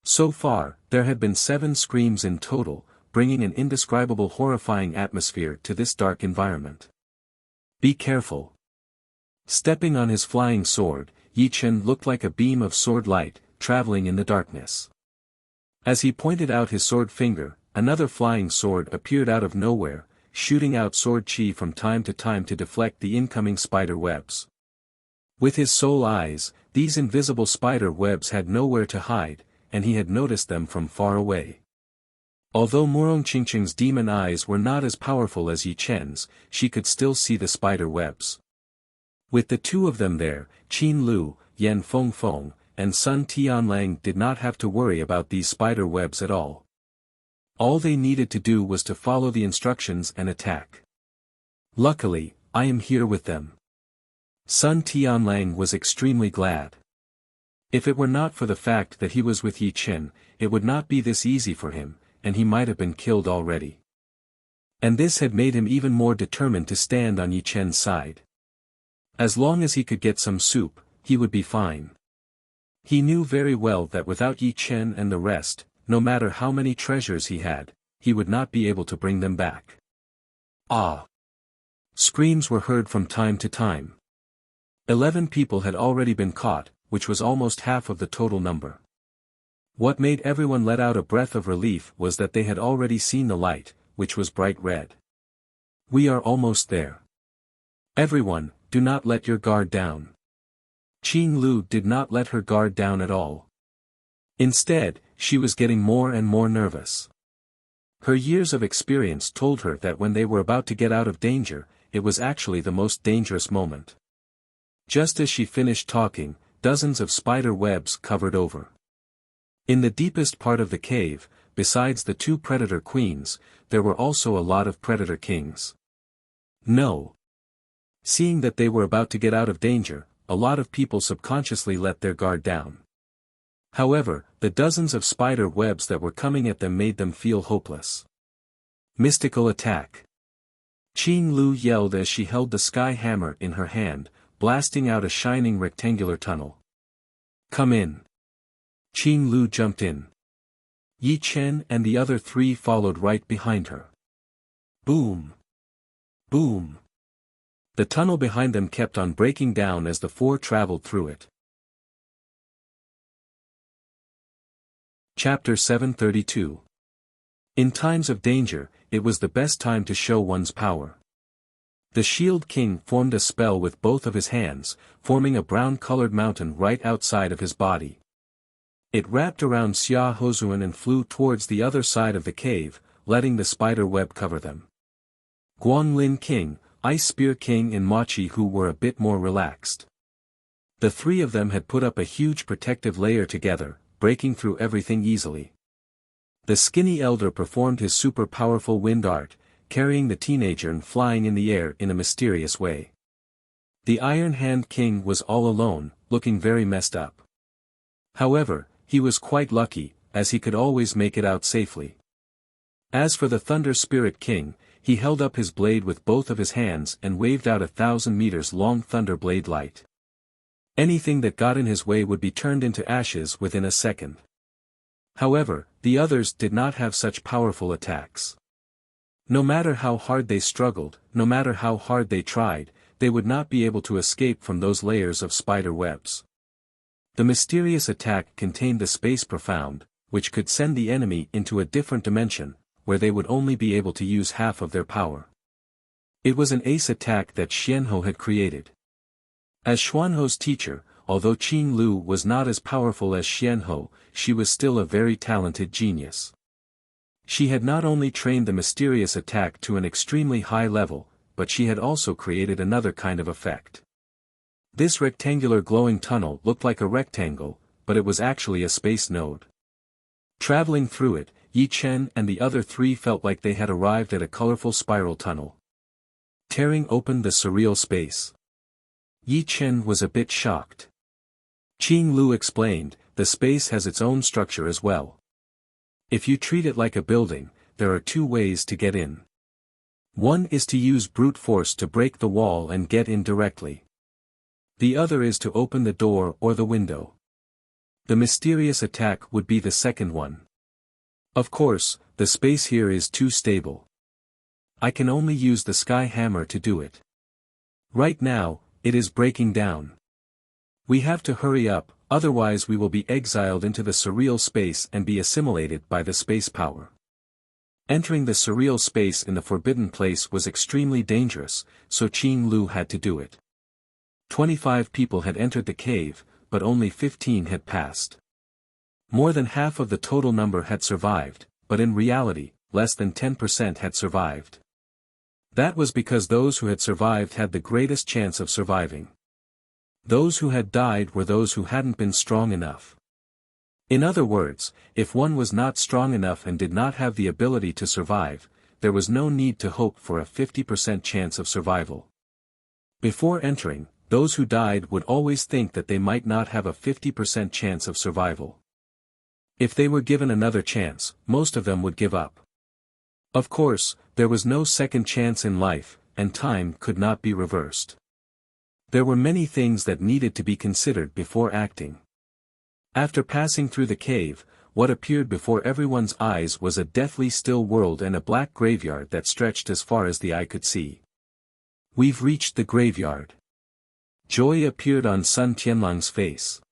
So far, there had been 7 screams in total, bringing an indescribable horrifying atmosphere to this dark environment. Be careful. Stepping on his flying sword, Yi Chen looked like a beam of sword light, traveling in the darkness. As he pointed out his sword finger, another flying sword appeared out of nowhere, shooting out sword chi from time to deflect the incoming spider webs. With his soul eyes, these invisible spider webs had nowhere to hide, and he had noticed them from far away. Although Murong Qingqing's demon eyes were not as powerful as Yi Chen's, she could still see the spider webs. With the 2 of them there, Qin Lu, Yan Fengfeng, and Sun Tianlang did not have to worry about these spider webs at all. All they needed to do was to follow the instructions and attack. Luckily, I am here with them. Sun Tianlang was extremely glad. If it were not for the fact that he was with Yi Chen, it would not be this easy for him, and he might have been killed already. And this had made him even more determined to stand on Yi Chen's side. As long as he could get some soup, he would be fine. He knew very well that without Yi Chen and the rest, no matter how many treasures he had, he would not be able to bring them back. Ah! Screams were heard from time to time. 11 people had already been caught, which was almost half of the total number. What made everyone let out a breath of relief was that they had already seen the light, which was bright red. We are almost there. Everyone, do not let your guard down. Qin Lu did not let her guard down at all. Instead, she was getting more and more nervous. Her years of experience told her that when they were about to get out of danger, it was actually the most dangerous moment. Just as she finished talking, dozens of spider webs covered over. In the deepest part of the cave, besides the 2 predator queens, there were also a lot of predator kings. No. Seeing that they were about to get out of danger, a lot of people subconsciously let their guard down. However, the dozens of spider webs that were coming at them made them feel hopeless. Mystical attack. Qin Lu yelled as she held the sky hammer in her hand, blasting out a shining rectangular tunnel. Come in. Qin Lu jumped in. Yi Chen and the other 3 followed right behind her. Boom! Boom! The tunnel behind them kept on breaking down as the 4 traveled through it. Chapter 732. In times of danger, it was the best time to show one's power. The Shield King formed a spell with both of his hands, forming a brown-colored mountain right outside of his body. It wrapped around Xia Hozuan and flew towards the other side of the cave, letting the spider web cover them. Guanglin King, Ice Spear King and Machi Hu were a bit more relaxed. The 3 of them had put up a huge protective layer together, breaking through everything easily. The skinny elder performed his super powerful wind art, carrying the teenager and flying in the air in a mysterious way. The Iron Hand King was all alone, looking very messed up. However, he was quite lucky, as he could always make it out safely. As for the Thunder Spirit King, he held up his blade with both of his hands and waved out 1,000 meters long thunder blade light. Anything that got in his way would be turned into ashes within a second. However, the others did not have such powerful attacks. No matter how hard they struggled, no matter how hard they tried, they would not be able to escape from those layers of spider webs. The mysterious attack contained the Space Profound, which could send the enemy into a different dimension, where they would only be able to use half of their power. It was an ace attack that Xianhou had created. As Xuanhou's teacher, although Qing Lu was not as powerful as Xianhou, she was still a very talented genius. She had not only trained the mysterious attack to an extremely high level, but she had also created another kind of effect. This rectangular glowing tunnel looked like a rectangle, but it was actually a space node. Traveling through it, Yi Chen and the other three felt like they had arrived at a colorful spiral tunnel. Tearing open the surreal space. Yi Chen was a bit shocked. Qing Lu explained, the space has its own structure as well. If you treat it like a building, there are two ways to get in. One is to use brute force to break the wall and get in directly. The other is to open the door or the window. The mysterious attack would be the second one. Of course, the space here is too stable. I can only use the sky hammer to do it. Right now, it is breaking down. We have to hurry up, otherwise we will be exiled into the surreal space and be assimilated by the space power. Entering the surreal space in the forbidden place was extremely dangerous, so Qing Lu had to do it. 25 people had entered the cave, but only 15 had passed. More than half of the total number had survived, but in reality, less than 10% had survived. That was because those who had survived had the greatest chance of surviving. Those who had died were those who hadn't been strong enough. In other words, if one was not strong enough and did not have the ability to survive, there was no need to hope for a 50% chance of survival. Before entering, those who died would always think that they might not have a 50% chance of survival. If they were given another chance, most of them would give up. Of course, there was no second chance in life, and time could not be reversed. There were many things that needed to be considered before acting. After passing through the cave, what appeared before everyone's eyes was a deathly still world and a black graveyard that stretched as far as the eye could see. We've reached the graveyard. Joy appeared on Sun Tianlang's face.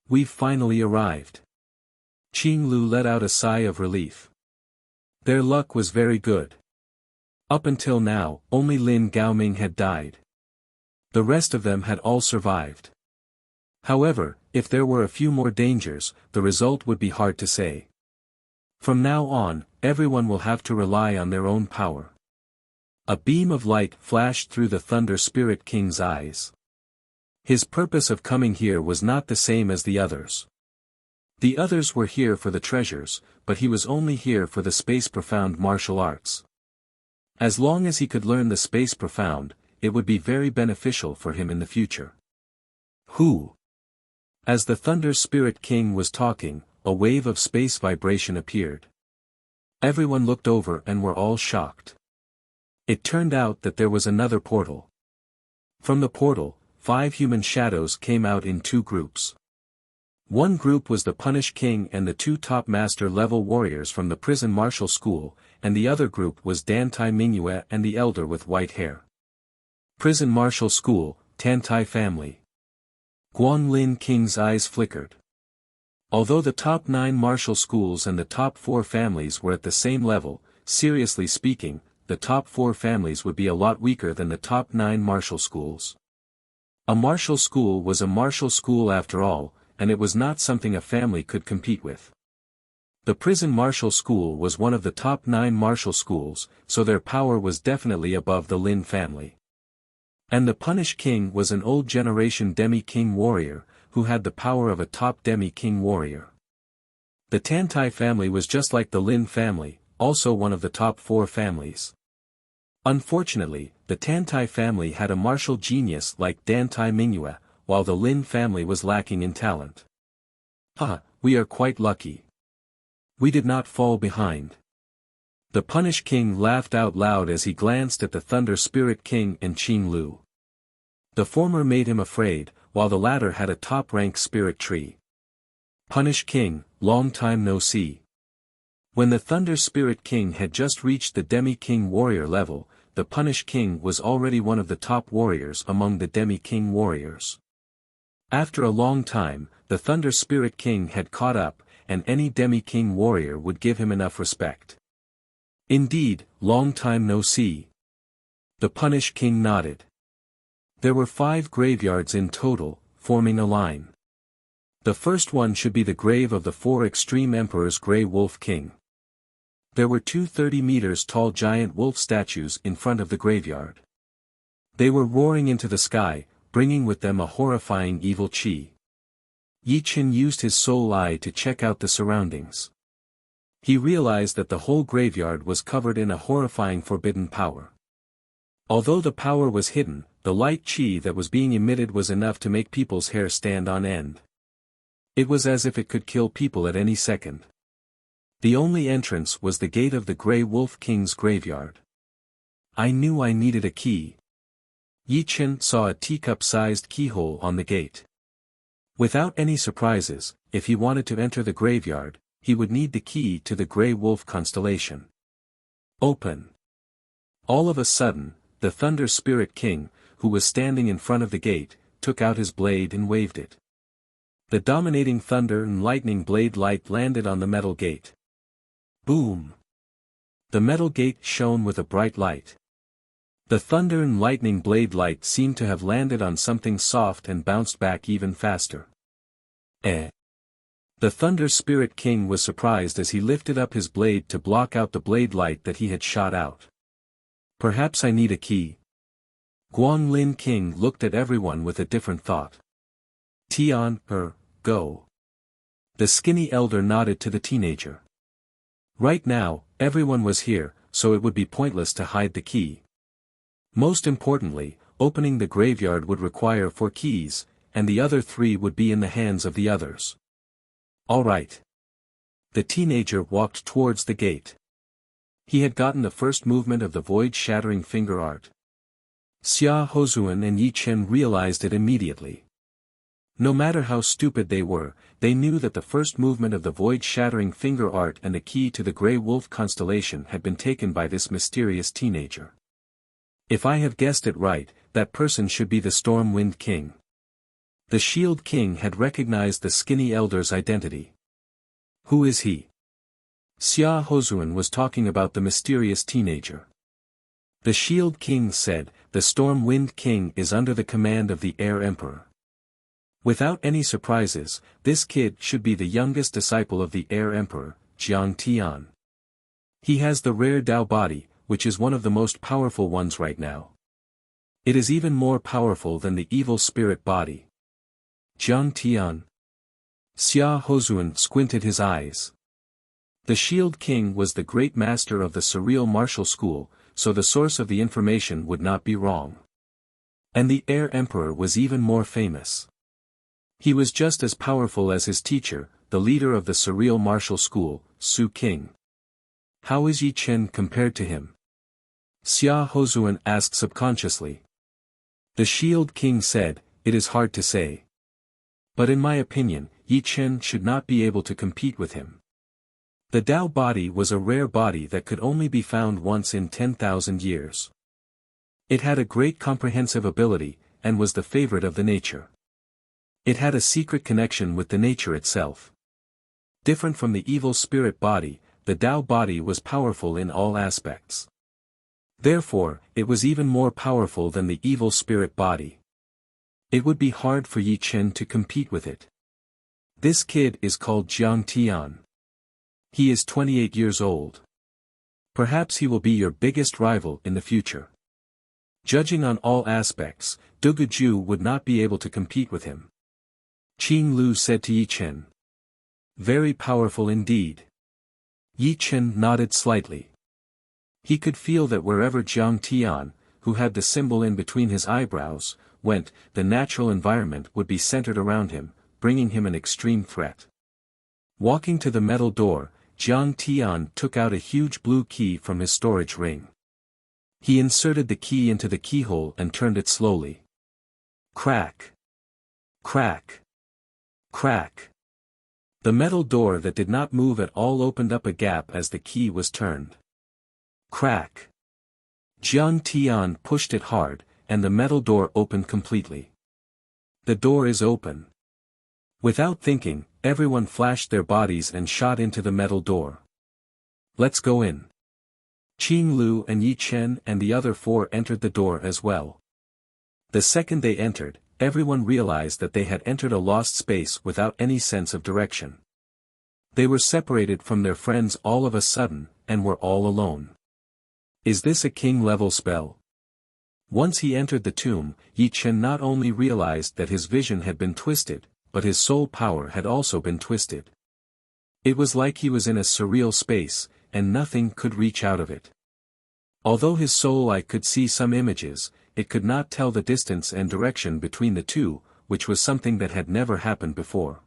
We've finally arrived. Qing Lu let out a sigh of relief. Their luck was very good. Up until now, only Lin Gaoming had died. The rest of them had all survived. However, if there were a few more dangers, the result would be hard to say. From now on, everyone will have to rely on their own power. A beam of light flashed through the Thunder Spirit King's eyes. His purpose of coming here was not the same as the others. The others were here for the treasures, but he was only here for the Space Profound martial arts. As long as he could learn the Space Profound, it would be very beneficial for him in the future. Who? As the Thunder Spirit King was talking, a wave of space vibration appeared. Everyone looked over and were all shocked. It turned out that there was another portal. From the portal, 5 human shadows came out in 2 groups. One group was the Punish King and the 2 top master level warriors from the prison martial school, and the other group was Dan Tai Mingyue and the elder with white hair. Prison martial school, Tan Tai family. Guan Lin King's eyes flickered. Although the top 9 martial schools and the top 4 families were at the same level, seriously speaking, the top 4 families would be a lot weaker than the top 9 martial schools. A martial school was a martial school after all, and it was not something a family could compete with. The prison martial school was one of the top 9 martial schools, so their power was definitely above the Lin family. And the Punish King was an old generation demi-king warrior, who had the power of a top demi-king warrior. The Tantai family was just like the Lin family, also one of the top 4 families. Unfortunately, the Tantai family had a martial genius like Dantai Mingyue, while the Lin family was lacking in talent. We are quite lucky. We did not fall behind. The Punish King laughed out loud as he glanced at the Thunder Spirit King and Qing Lu. The former made him afraid, while the latter had a top-rank spirit tree. Punish King, long time no see. When the Thunder Spirit King had just reached the Demi-King warrior level, the Punish King was already one of the top warriors among the Demi-King warriors. After a long time, the Thunder Spirit King had caught up, and any Demi-King warrior would give him enough respect. Indeed, long time no see. The Punish King nodded. There were 5 graveyards in total, forming a line. The first one should be the grave of the 4 extreme emperors Grey Wolf King. There were 2 30-meters-tall giant wolf statues in front of the graveyard. They were roaring into the sky, bringing with them a horrifying evil chi. Yi Qin used his soul eye to check out the surroundings. He realized that the whole graveyard was covered in a horrifying forbidden power. Although the power was hidden, the light chi that was being emitted was enough to make people's hair stand on end. It was as if it could kill people at any second. The only entrance was the gate of the Grey Wolf King's graveyard. I knew I needed a key. Yi Qin saw a teacup-sized keyhole on the gate. Without any surprises, if he wanted to enter the graveyard, he would need the key to the Grey Wolf constellation. Open. All of a sudden, the Thunder Spirit King, who was standing in front of the gate, took out his blade and waved it. The dominating thunder and lightning blade light landed on the metal gate. Boom! The metal gate shone with a bright light. The thunder and lightning blade light seemed to have landed on something soft and bounced back even faster. The Thunder Spirit King was surprised as he lifted up his blade to block out the blade light that he had shot out. Perhaps I need a key. Guang Lin King looked at everyone with a different thought. Tian, go. The skinny elder nodded to the teenager. Right now, everyone was here, so it would be pointless to hide the key. Most importantly, opening the graveyard would require 4 keys, and the other 3 would be in the hands of the others. All right. The teenager walked towards the gate. He had gotten the first movement of the void-shattering finger art. Xia Hozuan and Yi Qin realized it immediately. No matter how stupid they were, they knew that the first movement of the void-shattering finger art and the key to the Grey Wolf constellation had been taken by this mysterious teenager. If I have guessed it right, that person should be the Stormwind King. The Shield King had recognized the skinny elder's identity. Who is he? Xia Hozuan was talking about the mysterious teenager. The Shield King said, the Stormwind King is under the command of the Air Emperor. Without any surprises, this kid should be the youngest disciple of the Air Emperor, Jiang Tian. He has the rare Dao body, which is one of the most powerful ones right now. It is even more powerful than the evil spirit body. Jiang Tian. Xia Hozuan squinted his eyes. The Shield King was the great master of the surreal martial school, so the source of the information would not be wrong. And the Air Emperor was even more famous. He was just as powerful as his teacher, the leader of the surreal martial school, Su King. How is Yi Qin compared to him? Xia Hozuan asked subconsciously. The Shield King said, it is hard to say. But in my opinion, Yi Qin should not be able to compete with him. The Dao body was a rare body that could only be found once in 10,000 years. It had a great comprehensive ability, and was the favorite of the nature. It had a secret connection with the nature itself. Different from the evil spirit body, the Dao body was powerful in all aspects. Therefore, it was even more powerful than the evil spirit body. It would be hard for Yi Qin to compete with it. This kid is called Jiang Tian. He is 28 years old. Perhaps he will be your biggest rival in the future. Judging on all aspects, Duguju would not be able to compete with him. Qing Lu said to Yi Qin. Very powerful indeed. Yi Chen nodded slightly. He could feel that wherever Jiang Tian, who had the symbol in between his eyebrows, went, the natural environment would be centered around him, bringing him an extreme threat. Walking to the metal door, Jiang Tian took out a huge blue key from his storage ring. He inserted the key into the keyhole and turned it slowly. Crack! Crack! Crack! The metal door that did not move at all opened up a gap as the key was turned. Crack! Jiang Tian pushed it hard, and the metal door opened completely. The door is open. Without thinking, everyone flashed their bodies and shot into the metal door. Let's go in. Qing Lu and Yi Chen and the other four entered the door as well. The second they entered, everyone realized that they had entered a lost space without any sense of direction. They were separated from their friends all of a sudden, and were all alone. Is this a king-level spell? Once he entered the tomb, Yi Chen not only realized that his vision had been twisted, but his soul power had also been twisted. It was like he was in a surreal space, and nothing could reach out of it. Although his soul eye could see some images, it could not tell the distance and direction between the two, which was something that had never happened before.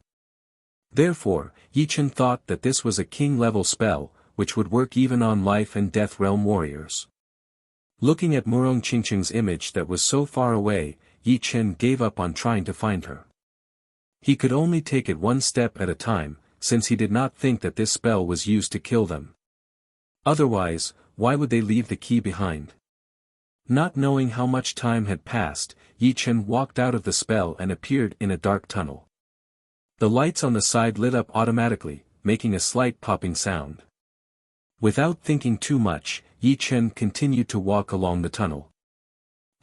Therefore, Yi Chen thought that this was a king-level spell, which would work even on life and death realm warriors. Looking at Murong Qingqing's image that was so far away, Yi Chen gave up on trying to find her. He could only take it one step at a time, since he did not think that this spell was used to kill them. Otherwise, why would they leave the key behind? Not knowing how much time had passed, Yi Chen walked out of the spell and appeared in a dark tunnel. The lights on the side lit up automatically, making a slight popping sound. Without thinking too much, Yi Chen continued to walk along the tunnel.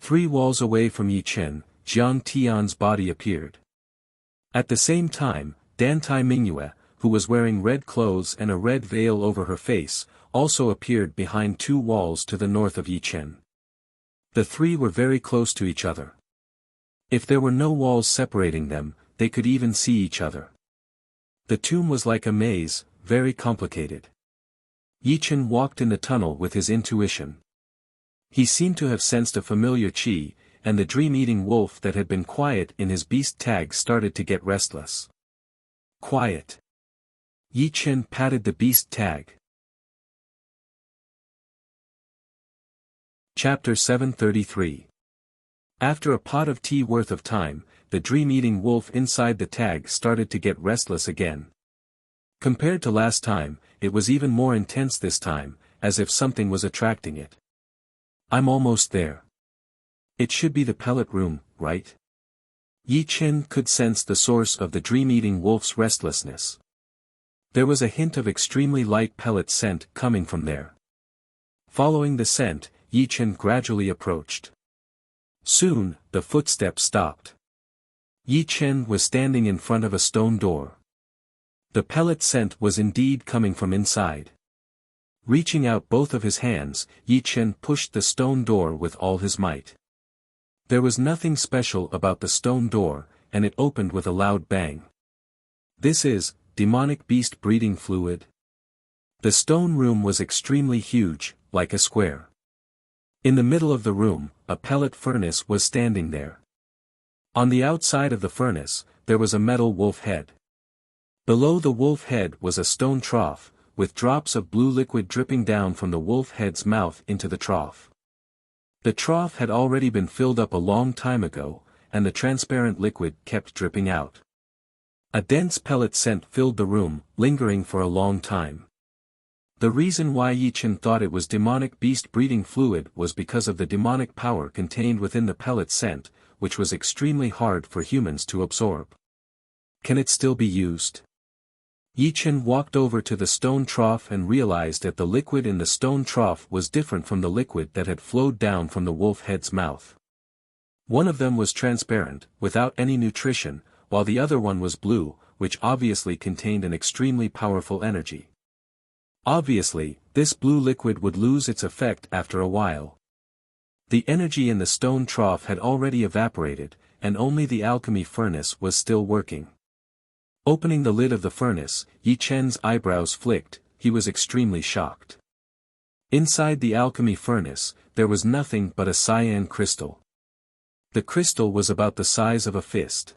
3 walls away from Yi Chen, Jiang Tian's body appeared. At the same time, Dantai Mingyue, who was wearing red clothes and a red veil over her face, also appeared behind 2 walls to the north of Yi Chen. The 3 were very close to each other. If there were no walls separating them, they could even see each other. The tomb was like a maze, very complicated. Yi Chen walked in the tunnel with his intuition. He seemed to have sensed a familiar qi, and the dream-eating wolf that had been quiet in his beast tag started to get restless. Quiet. Yi Chen patted the beast tag. Chapter 733. After a pot of tea worth of time, the dream-eating wolf inside the tag started to get restless again. Compared to last time, it was even more intense this time, as if something was attracting it. I'm almost there. It should be the pellet room, right? Yi Chen could sense the source of the dream-eating wolf's restlessness. There was a hint of extremely light pellet scent coming from there. Following the scent, Yi Chen gradually approached. Soon, the footsteps stopped. Yi Chen was standing in front of a stone door. The pellet scent was indeed coming from inside. Reaching out both of his hands, Yi Chen pushed the stone door with all his might. There was nothing special about the stone door, and it opened with a loud bang. This is demonic beast breeding fluid. The stone room was extremely huge, like a square. In the middle of the room, a pellet furnace was standing there. On the outside of the furnace, there was a metal wolf head. Below the wolf head was a stone trough, with drops of blue liquid dripping down from the wolf head's mouth into the trough. The trough had already been filled up a long time ago, and the transparent liquid kept dripping out. A dense pellet scent filled the room, lingering for a long time. The reason why Yi Chen thought it was demonic beast breeding fluid was because of the demonic power contained within the pellet scent, which was extremely hard for humans to absorb. Can it still be used? Yi Chen walked over to the stone trough and realized that the liquid in the stone trough was different from the liquid that had flowed down from the wolf head's mouth. One of them was transparent, without any nutrition, while the other one was blue, which obviously contained an extremely powerful energy. Obviously, this blue liquid would lose its effect after a while. The energy in the stone trough had already evaporated, and only the alchemy furnace was still working. Opening the lid of the furnace, Yi Chen's eyebrows flicked, he was extremely shocked. Inside the alchemy furnace, there was nothing but a cyan crystal. The crystal was about the size of a fist.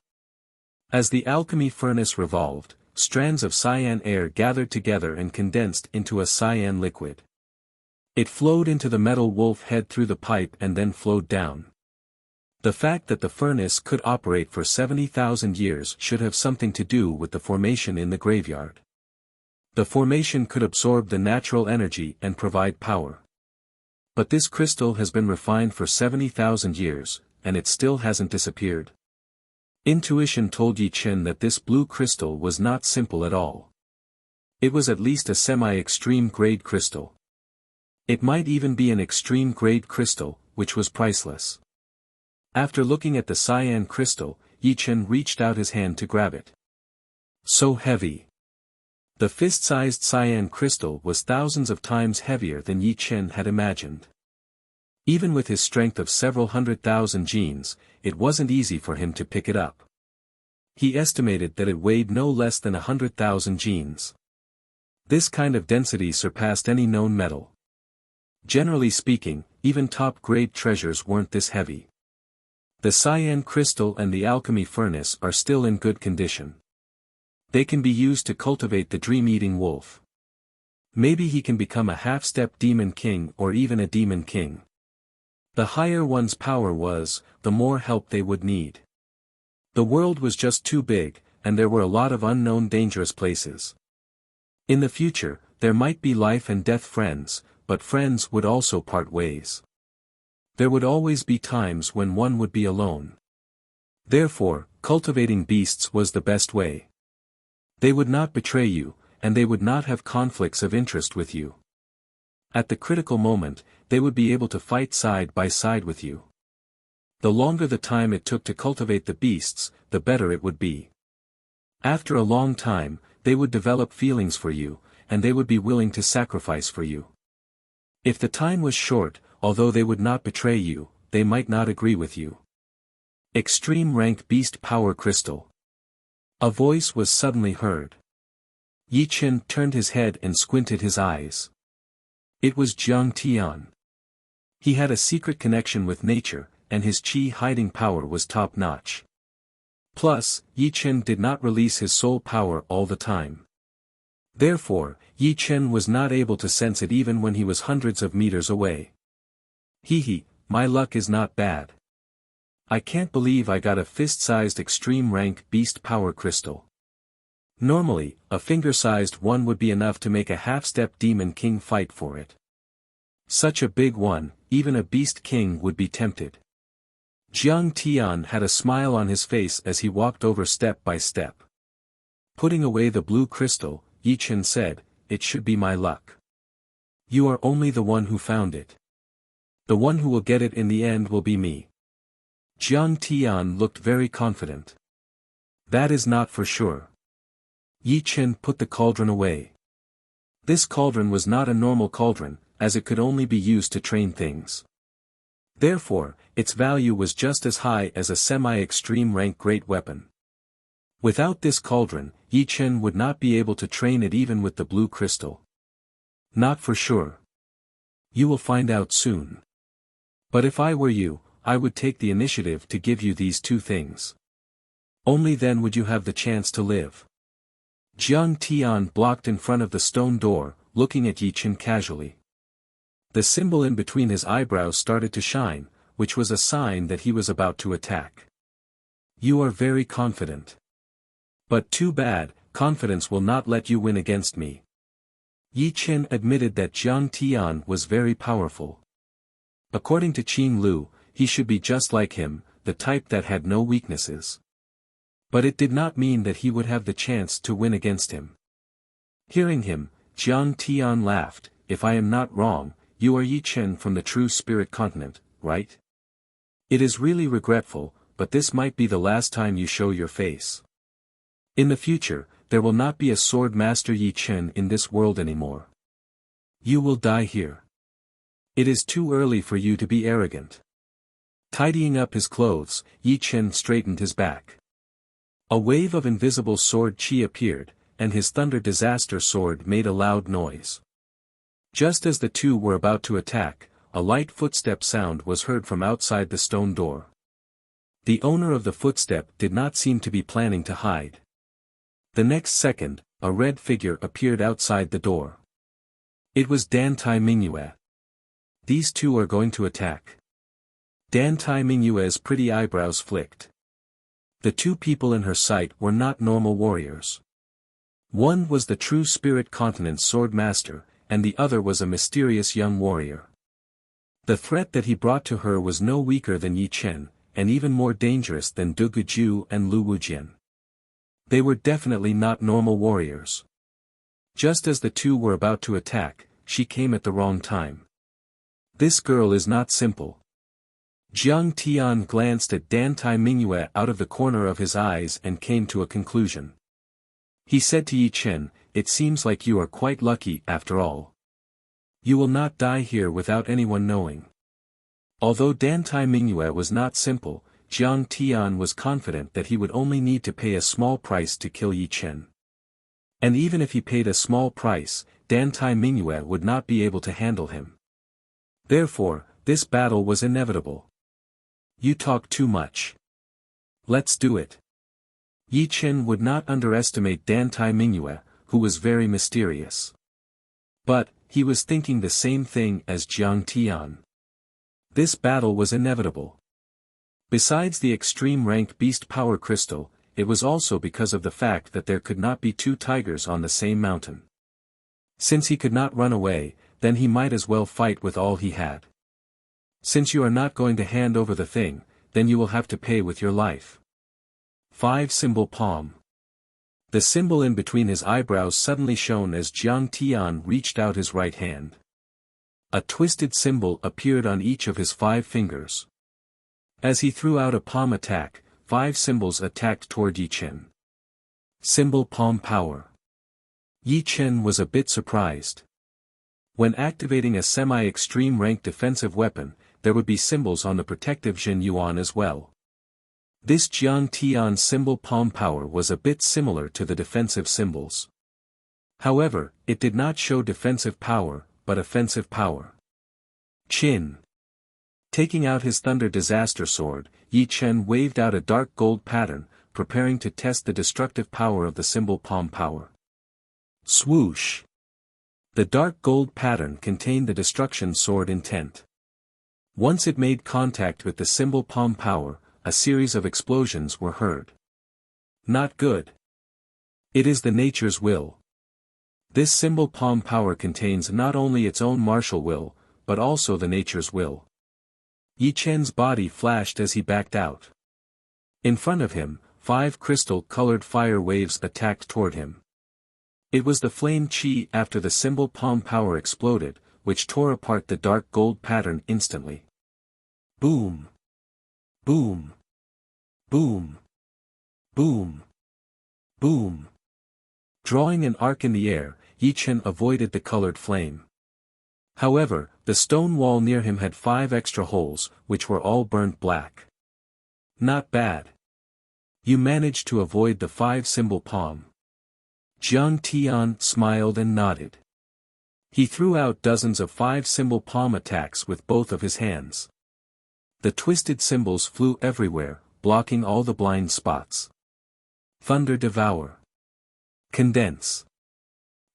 As the alchemy furnace revolved, strands of cyan air gathered together and condensed into a cyan liquid. It flowed into the metal wolf head through the pipe and then flowed down. The fact that the furnace could operate for 70,000 years should have something to do with the formation in the graveyard. The formation could absorb the natural energy and provide power. But this crystal has been refined for 70,000 years, and it still hasn't disappeared. Intuition told Yi Chen that this blue crystal was not simple at all. It was at least a semi-extreme grade crystal. It might even be an extreme grade crystal, which was priceless. After looking at the cyan crystal, Yi Chen reached out his hand to grab it. So heavy. The fist-sized cyan crystal was thousands of times heavier than Yi Chen had imagined. Even with his strength of several 100,000 genes, it wasn't easy for him to pick it up. He estimated that it weighed no less than 100,000 genes. This kind of density surpassed any known metal. Generally speaking, even top-grade treasures weren't this heavy. The cyan crystal and the alchemy furnace are still in good condition. They can be used to cultivate the dream-eating wolf. Maybe he can become a half-step demon king or even a demon king. The higher one's power was, the more help they would need. The world was just too big, and there were a lot of unknown dangerous places. In the future, there might be life and death friends, but friends would also part ways. There would always be times when one would be alone. Therefore, cultivating beasts was the best way. They would not betray you, and they would not have conflicts of interest with you. At the critical moment, they would be able to fight side by side with you. The longer the time it took to cultivate the beasts, the better it would be. After a long time, they would develop feelings for you, and they would be willing to sacrifice for you. If the time was short, although they would not betray you, they might not agree with you. Extreme rank beast power crystal. A voice was suddenly heard. Yi Chen turned his head and squinted his eyes. It was Jiang Tian. He had a secret connection with nature, and his qi hiding power was top-notch. Plus, Yi Chen did not release his soul power all the time. Therefore, Yi Chen was not able to sense it even when he was hundreds of meters away. Hee, my luck is not bad. I can't believe I got a fist-sized extreme rank beast power crystal. Normally, a finger-sized one would be enough to make a half-step demon king fight for it. Such a big one, even a beast king would be tempted. Jiang Tian had a smile on his face as he walked over step by step. Putting away the blue crystal, Yi Chen said, "It should be my luck. You are only the one who found it. The one who will get it in the end will be me." Jiang Tian looked very confident. "That is not for sure." Yi Chen put the cauldron away. This cauldron was not a normal cauldron, as it could only be used to train things. Therefore, its value was just as high as a semi-extreme rank great weapon. Without this cauldron, Yi Chen would not be able to train it even with the blue crystal. Not for sure. You will find out soon. But if I were you, I would take the initiative to give you these two things. Only then would you have the chance to live. Jiang Tian blocked in front of the stone door, looking at Yi Chen casually. The symbol in between his eyebrows started to shine, which was a sign that he was about to attack. You are very confident. But too bad, confidence will not let you win against me. Yi Chen admitted that Jiang Tian was very powerful. According to Qing Lu, he should be just like him, the type that had no weaknesses. But it did not mean that he would have the chance to win against him. Hearing him, Jiang Tian laughed. "If I am not wrong, you are Yi Chen from the True Spirit Continent, right? It is really regretful, but this might be the last time you show your face. In the future, there will not be a sword master Yi Chen in this world anymore. You will die here. It is too early for you to be arrogant." Tidying up his clothes, Yi Chen straightened his back. A wave of invisible sword chi appeared, and his thunder disaster sword made a loud noise. Just as the two were about to attack, a light footstep sound was heard from outside the stone door. The owner of the footstep did not seem to be planning to hide. The next second, a red figure appeared outside the door. It was Dan Tai Mingyue. These two are going to attack. Dan Tai Mingyue's pretty eyebrows flicked. The two people in her sight were not normal warriors. One was the true Spirit Continent sword master, and the other was a mysterious young warrior. The threat that he brought to her was no weaker than Yi Chen, and even more dangerous than Du Guju and Lu Wujian. They were definitely not normal warriors. Just as the two were about to attack, she came at the wrong time. This girl is not simple. Jiang Tian glanced at Dan Tai Mingyue out of the corner of his eyes and came to a conclusion. He said to Yi Chen, "It seems like you are quite lucky after all. You will not die here without anyone knowing." Although Dan Tai Mingyue was not simple, Jiang Tian was confident that he would only need to pay a small price to kill Yi Chen. And even if he paid a small price, Dan Tai Mingyue would not be able to handle him. Therefore, this battle was inevitable. You talk too much. Let's do it. Yi Chen would not underestimate Dan Tai Mingyue, who was very mysterious. But, he was thinking the same thing as Jiang Tian. This battle was inevitable. Besides the extreme rank beast power crystal, it was also because of the fact that there could not be two tigers on the same mountain. Since he could not run away, then he might as well fight with all he had. Since you are not going to hand over the thing, then you will have to pay with your life. 5 symbol palm. The symbol in between his eyebrows suddenly shone as Jiang Tian reached out his right hand. A twisted symbol appeared on each of his 5 fingers. As he threw out a palm attack, 5 symbols attacked toward Yi Chen. Symbol palm power. Yi Chen was a bit surprised. When activating a semi-extreme rank defensive weapon, there would be symbols on the protective Jin Yuan as well. This Jiang Tian symbol palm power was a bit similar to the defensive symbols. However, it did not show defensive power, but offensive power. Chin. Taking out his thunder disaster sword, Yi Chen waved out a dark gold pattern, preparing to test the destructive power of the symbol palm power. Swoosh. The dark gold pattern contained the destruction sword intent. Once it made contact with the symbol palm power, a series of explosions were heard. Not good. It is the nature's will. This symbol palm power contains not only its own martial will, but also the nature's will. Yi Chen's body flashed as he backed out. In front of him, 5 crystal-colored fire waves attacked toward him. It was the flame chi after the symbol palm power exploded, which tore apart the dark gold pattern instantly. Boom! Boom! Boom! Boom! Boom! Drawing an arc in the air, Yi Chen avoided the colored flame. However, the stone wall near him had 5 extra holes, which were all burnt black. Not bad. You managed to avoid the 5 symbol palm. Jiang Tian smiled and nodded. He threw out dozens of 5 symbol palm attacks with both of his hands. The twisted symbols flew everywhere, blocking all the blind spots. Thunder devour. Condense.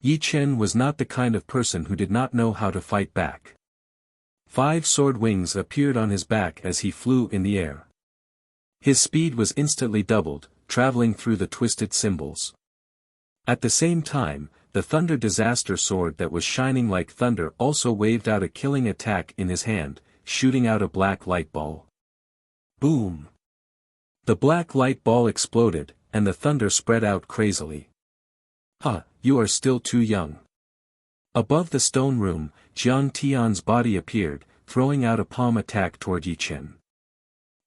Yi Chen was not the kind of person who did not know how to fight back. 5 sword wings appeared on his back as he flew in the air. His speed was instantly doubled, traveling through the twisted symbols. At the same time, the thunder disaster sword that was shining like thunder also waved out a killing attack in his hand, shooting out a black light ball. Boom! The black light ball exploded, and the thunder spread out crazily. "Ha, you are still too young." Above the stone room, Jiang Tian's body appeared, throwing out a palm attack toward Yi Chen.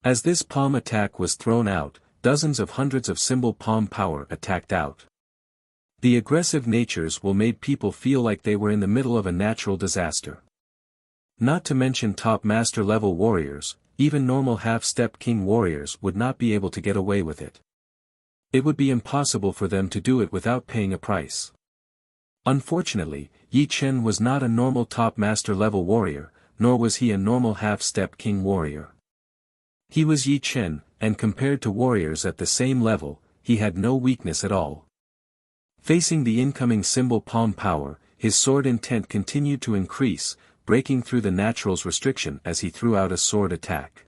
As this palm attack was thrown out, dozens of hundreds of symbol palm power attacked out. The aggressive natures will make people feel like they were in the middle of a natural disaster. Not to mention top master level warriors, even normal half-step king warriors would not be able to get away with it. It would be impossible for them to do it without paying a price. Unfortunately, Yi Chen was not a normal top master level warrior, nor was he a normal half-step king warrior. He was Yi Chen, and compared to warriors at the same level, he had no weakness at all. Facing the incoming symbol palm power, his sword intent continued to increase, breaking through the natural's restriction as he threw out a sword attack.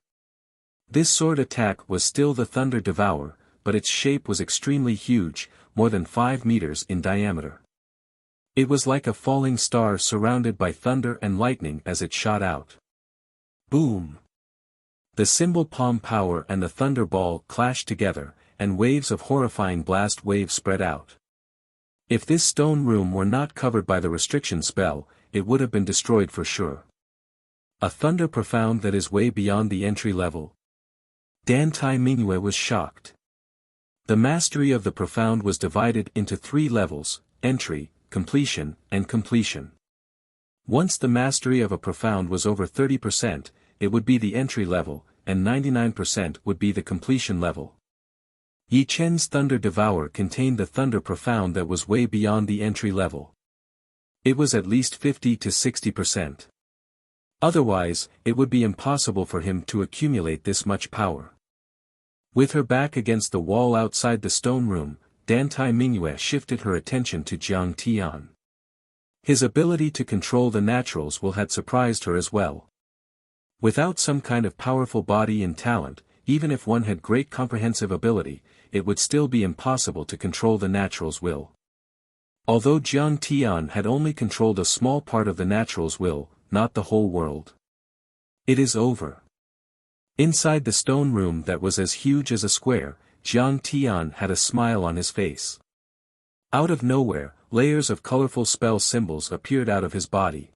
This sword attack was still the Thunder Devour, but its shape was extremely huge, more than 5 meters in diameter. It was like a falling star surrounded by thunder and lightning as it shot out. Boom! The symbol palm power and the thunder ball clashed together, and waves of horrifying blast waves spread out. If this stone room were not covered by the restriction spell, it would have been destroyed for sure. A thunder profound that is way beyond the entry level. Dan Tai Mingyue was shocked. The mastery of the profound was divided into 3 levels: entry, completion, and completion. Once the mastery of a profound was over 30%, it would be the entry level, and 99% would be the completion level. Yi Chen's Thunder Devour contained the Thunder Profound that was way beyond the entry level. It was at least 50 to 60%. Otherwise, it would be impossible for him to accumulate this much power. With her back against the wall outside the stone room, Dan Tai Mingyue shifted her attention to Jiang Tian. His ability to control the naturals had surprised her as well. Without some kind of powerful body and talent, even if one had great comprehensive ability, it would still be impossible to control the natural's will. Although Jiang Tian had only controlled a small part of the natural's will, not the whole world. It is over. Inside the stone room that was as huge as a square, Jiang Tian had a smile on his face. Out of nowhere, layers of colorful spell symbols appeared out of his body.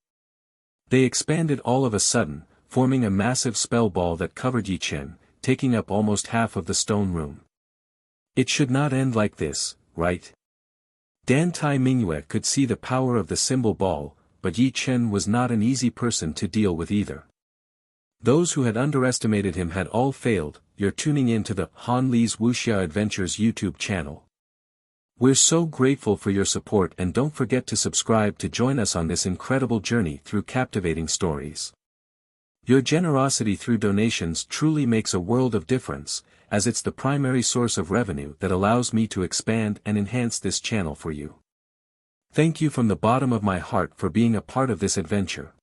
They expanded all of a sudden, forming a massive spell ball that covered Yi Chen, taking up almost half of the stone room. It should not end like this, right? Dan Tai Mingyue could see the power of the symbol ball, but Yi Chen was not an easy person to deal with either. Those who had underestimated him had all failed. You're tuning in to the Han Li's Wuxia Adventures YouTube channel. We're so grateful for your support, and don't forget to subscribe to join us on this incredible journey through captivating stories. Your generosity through donations truly makes a world of difference, as it's the primary source of revenue that allows me to expand and enhance this channel for you. Thank you from the bottom of my heart for being a part of this adventure.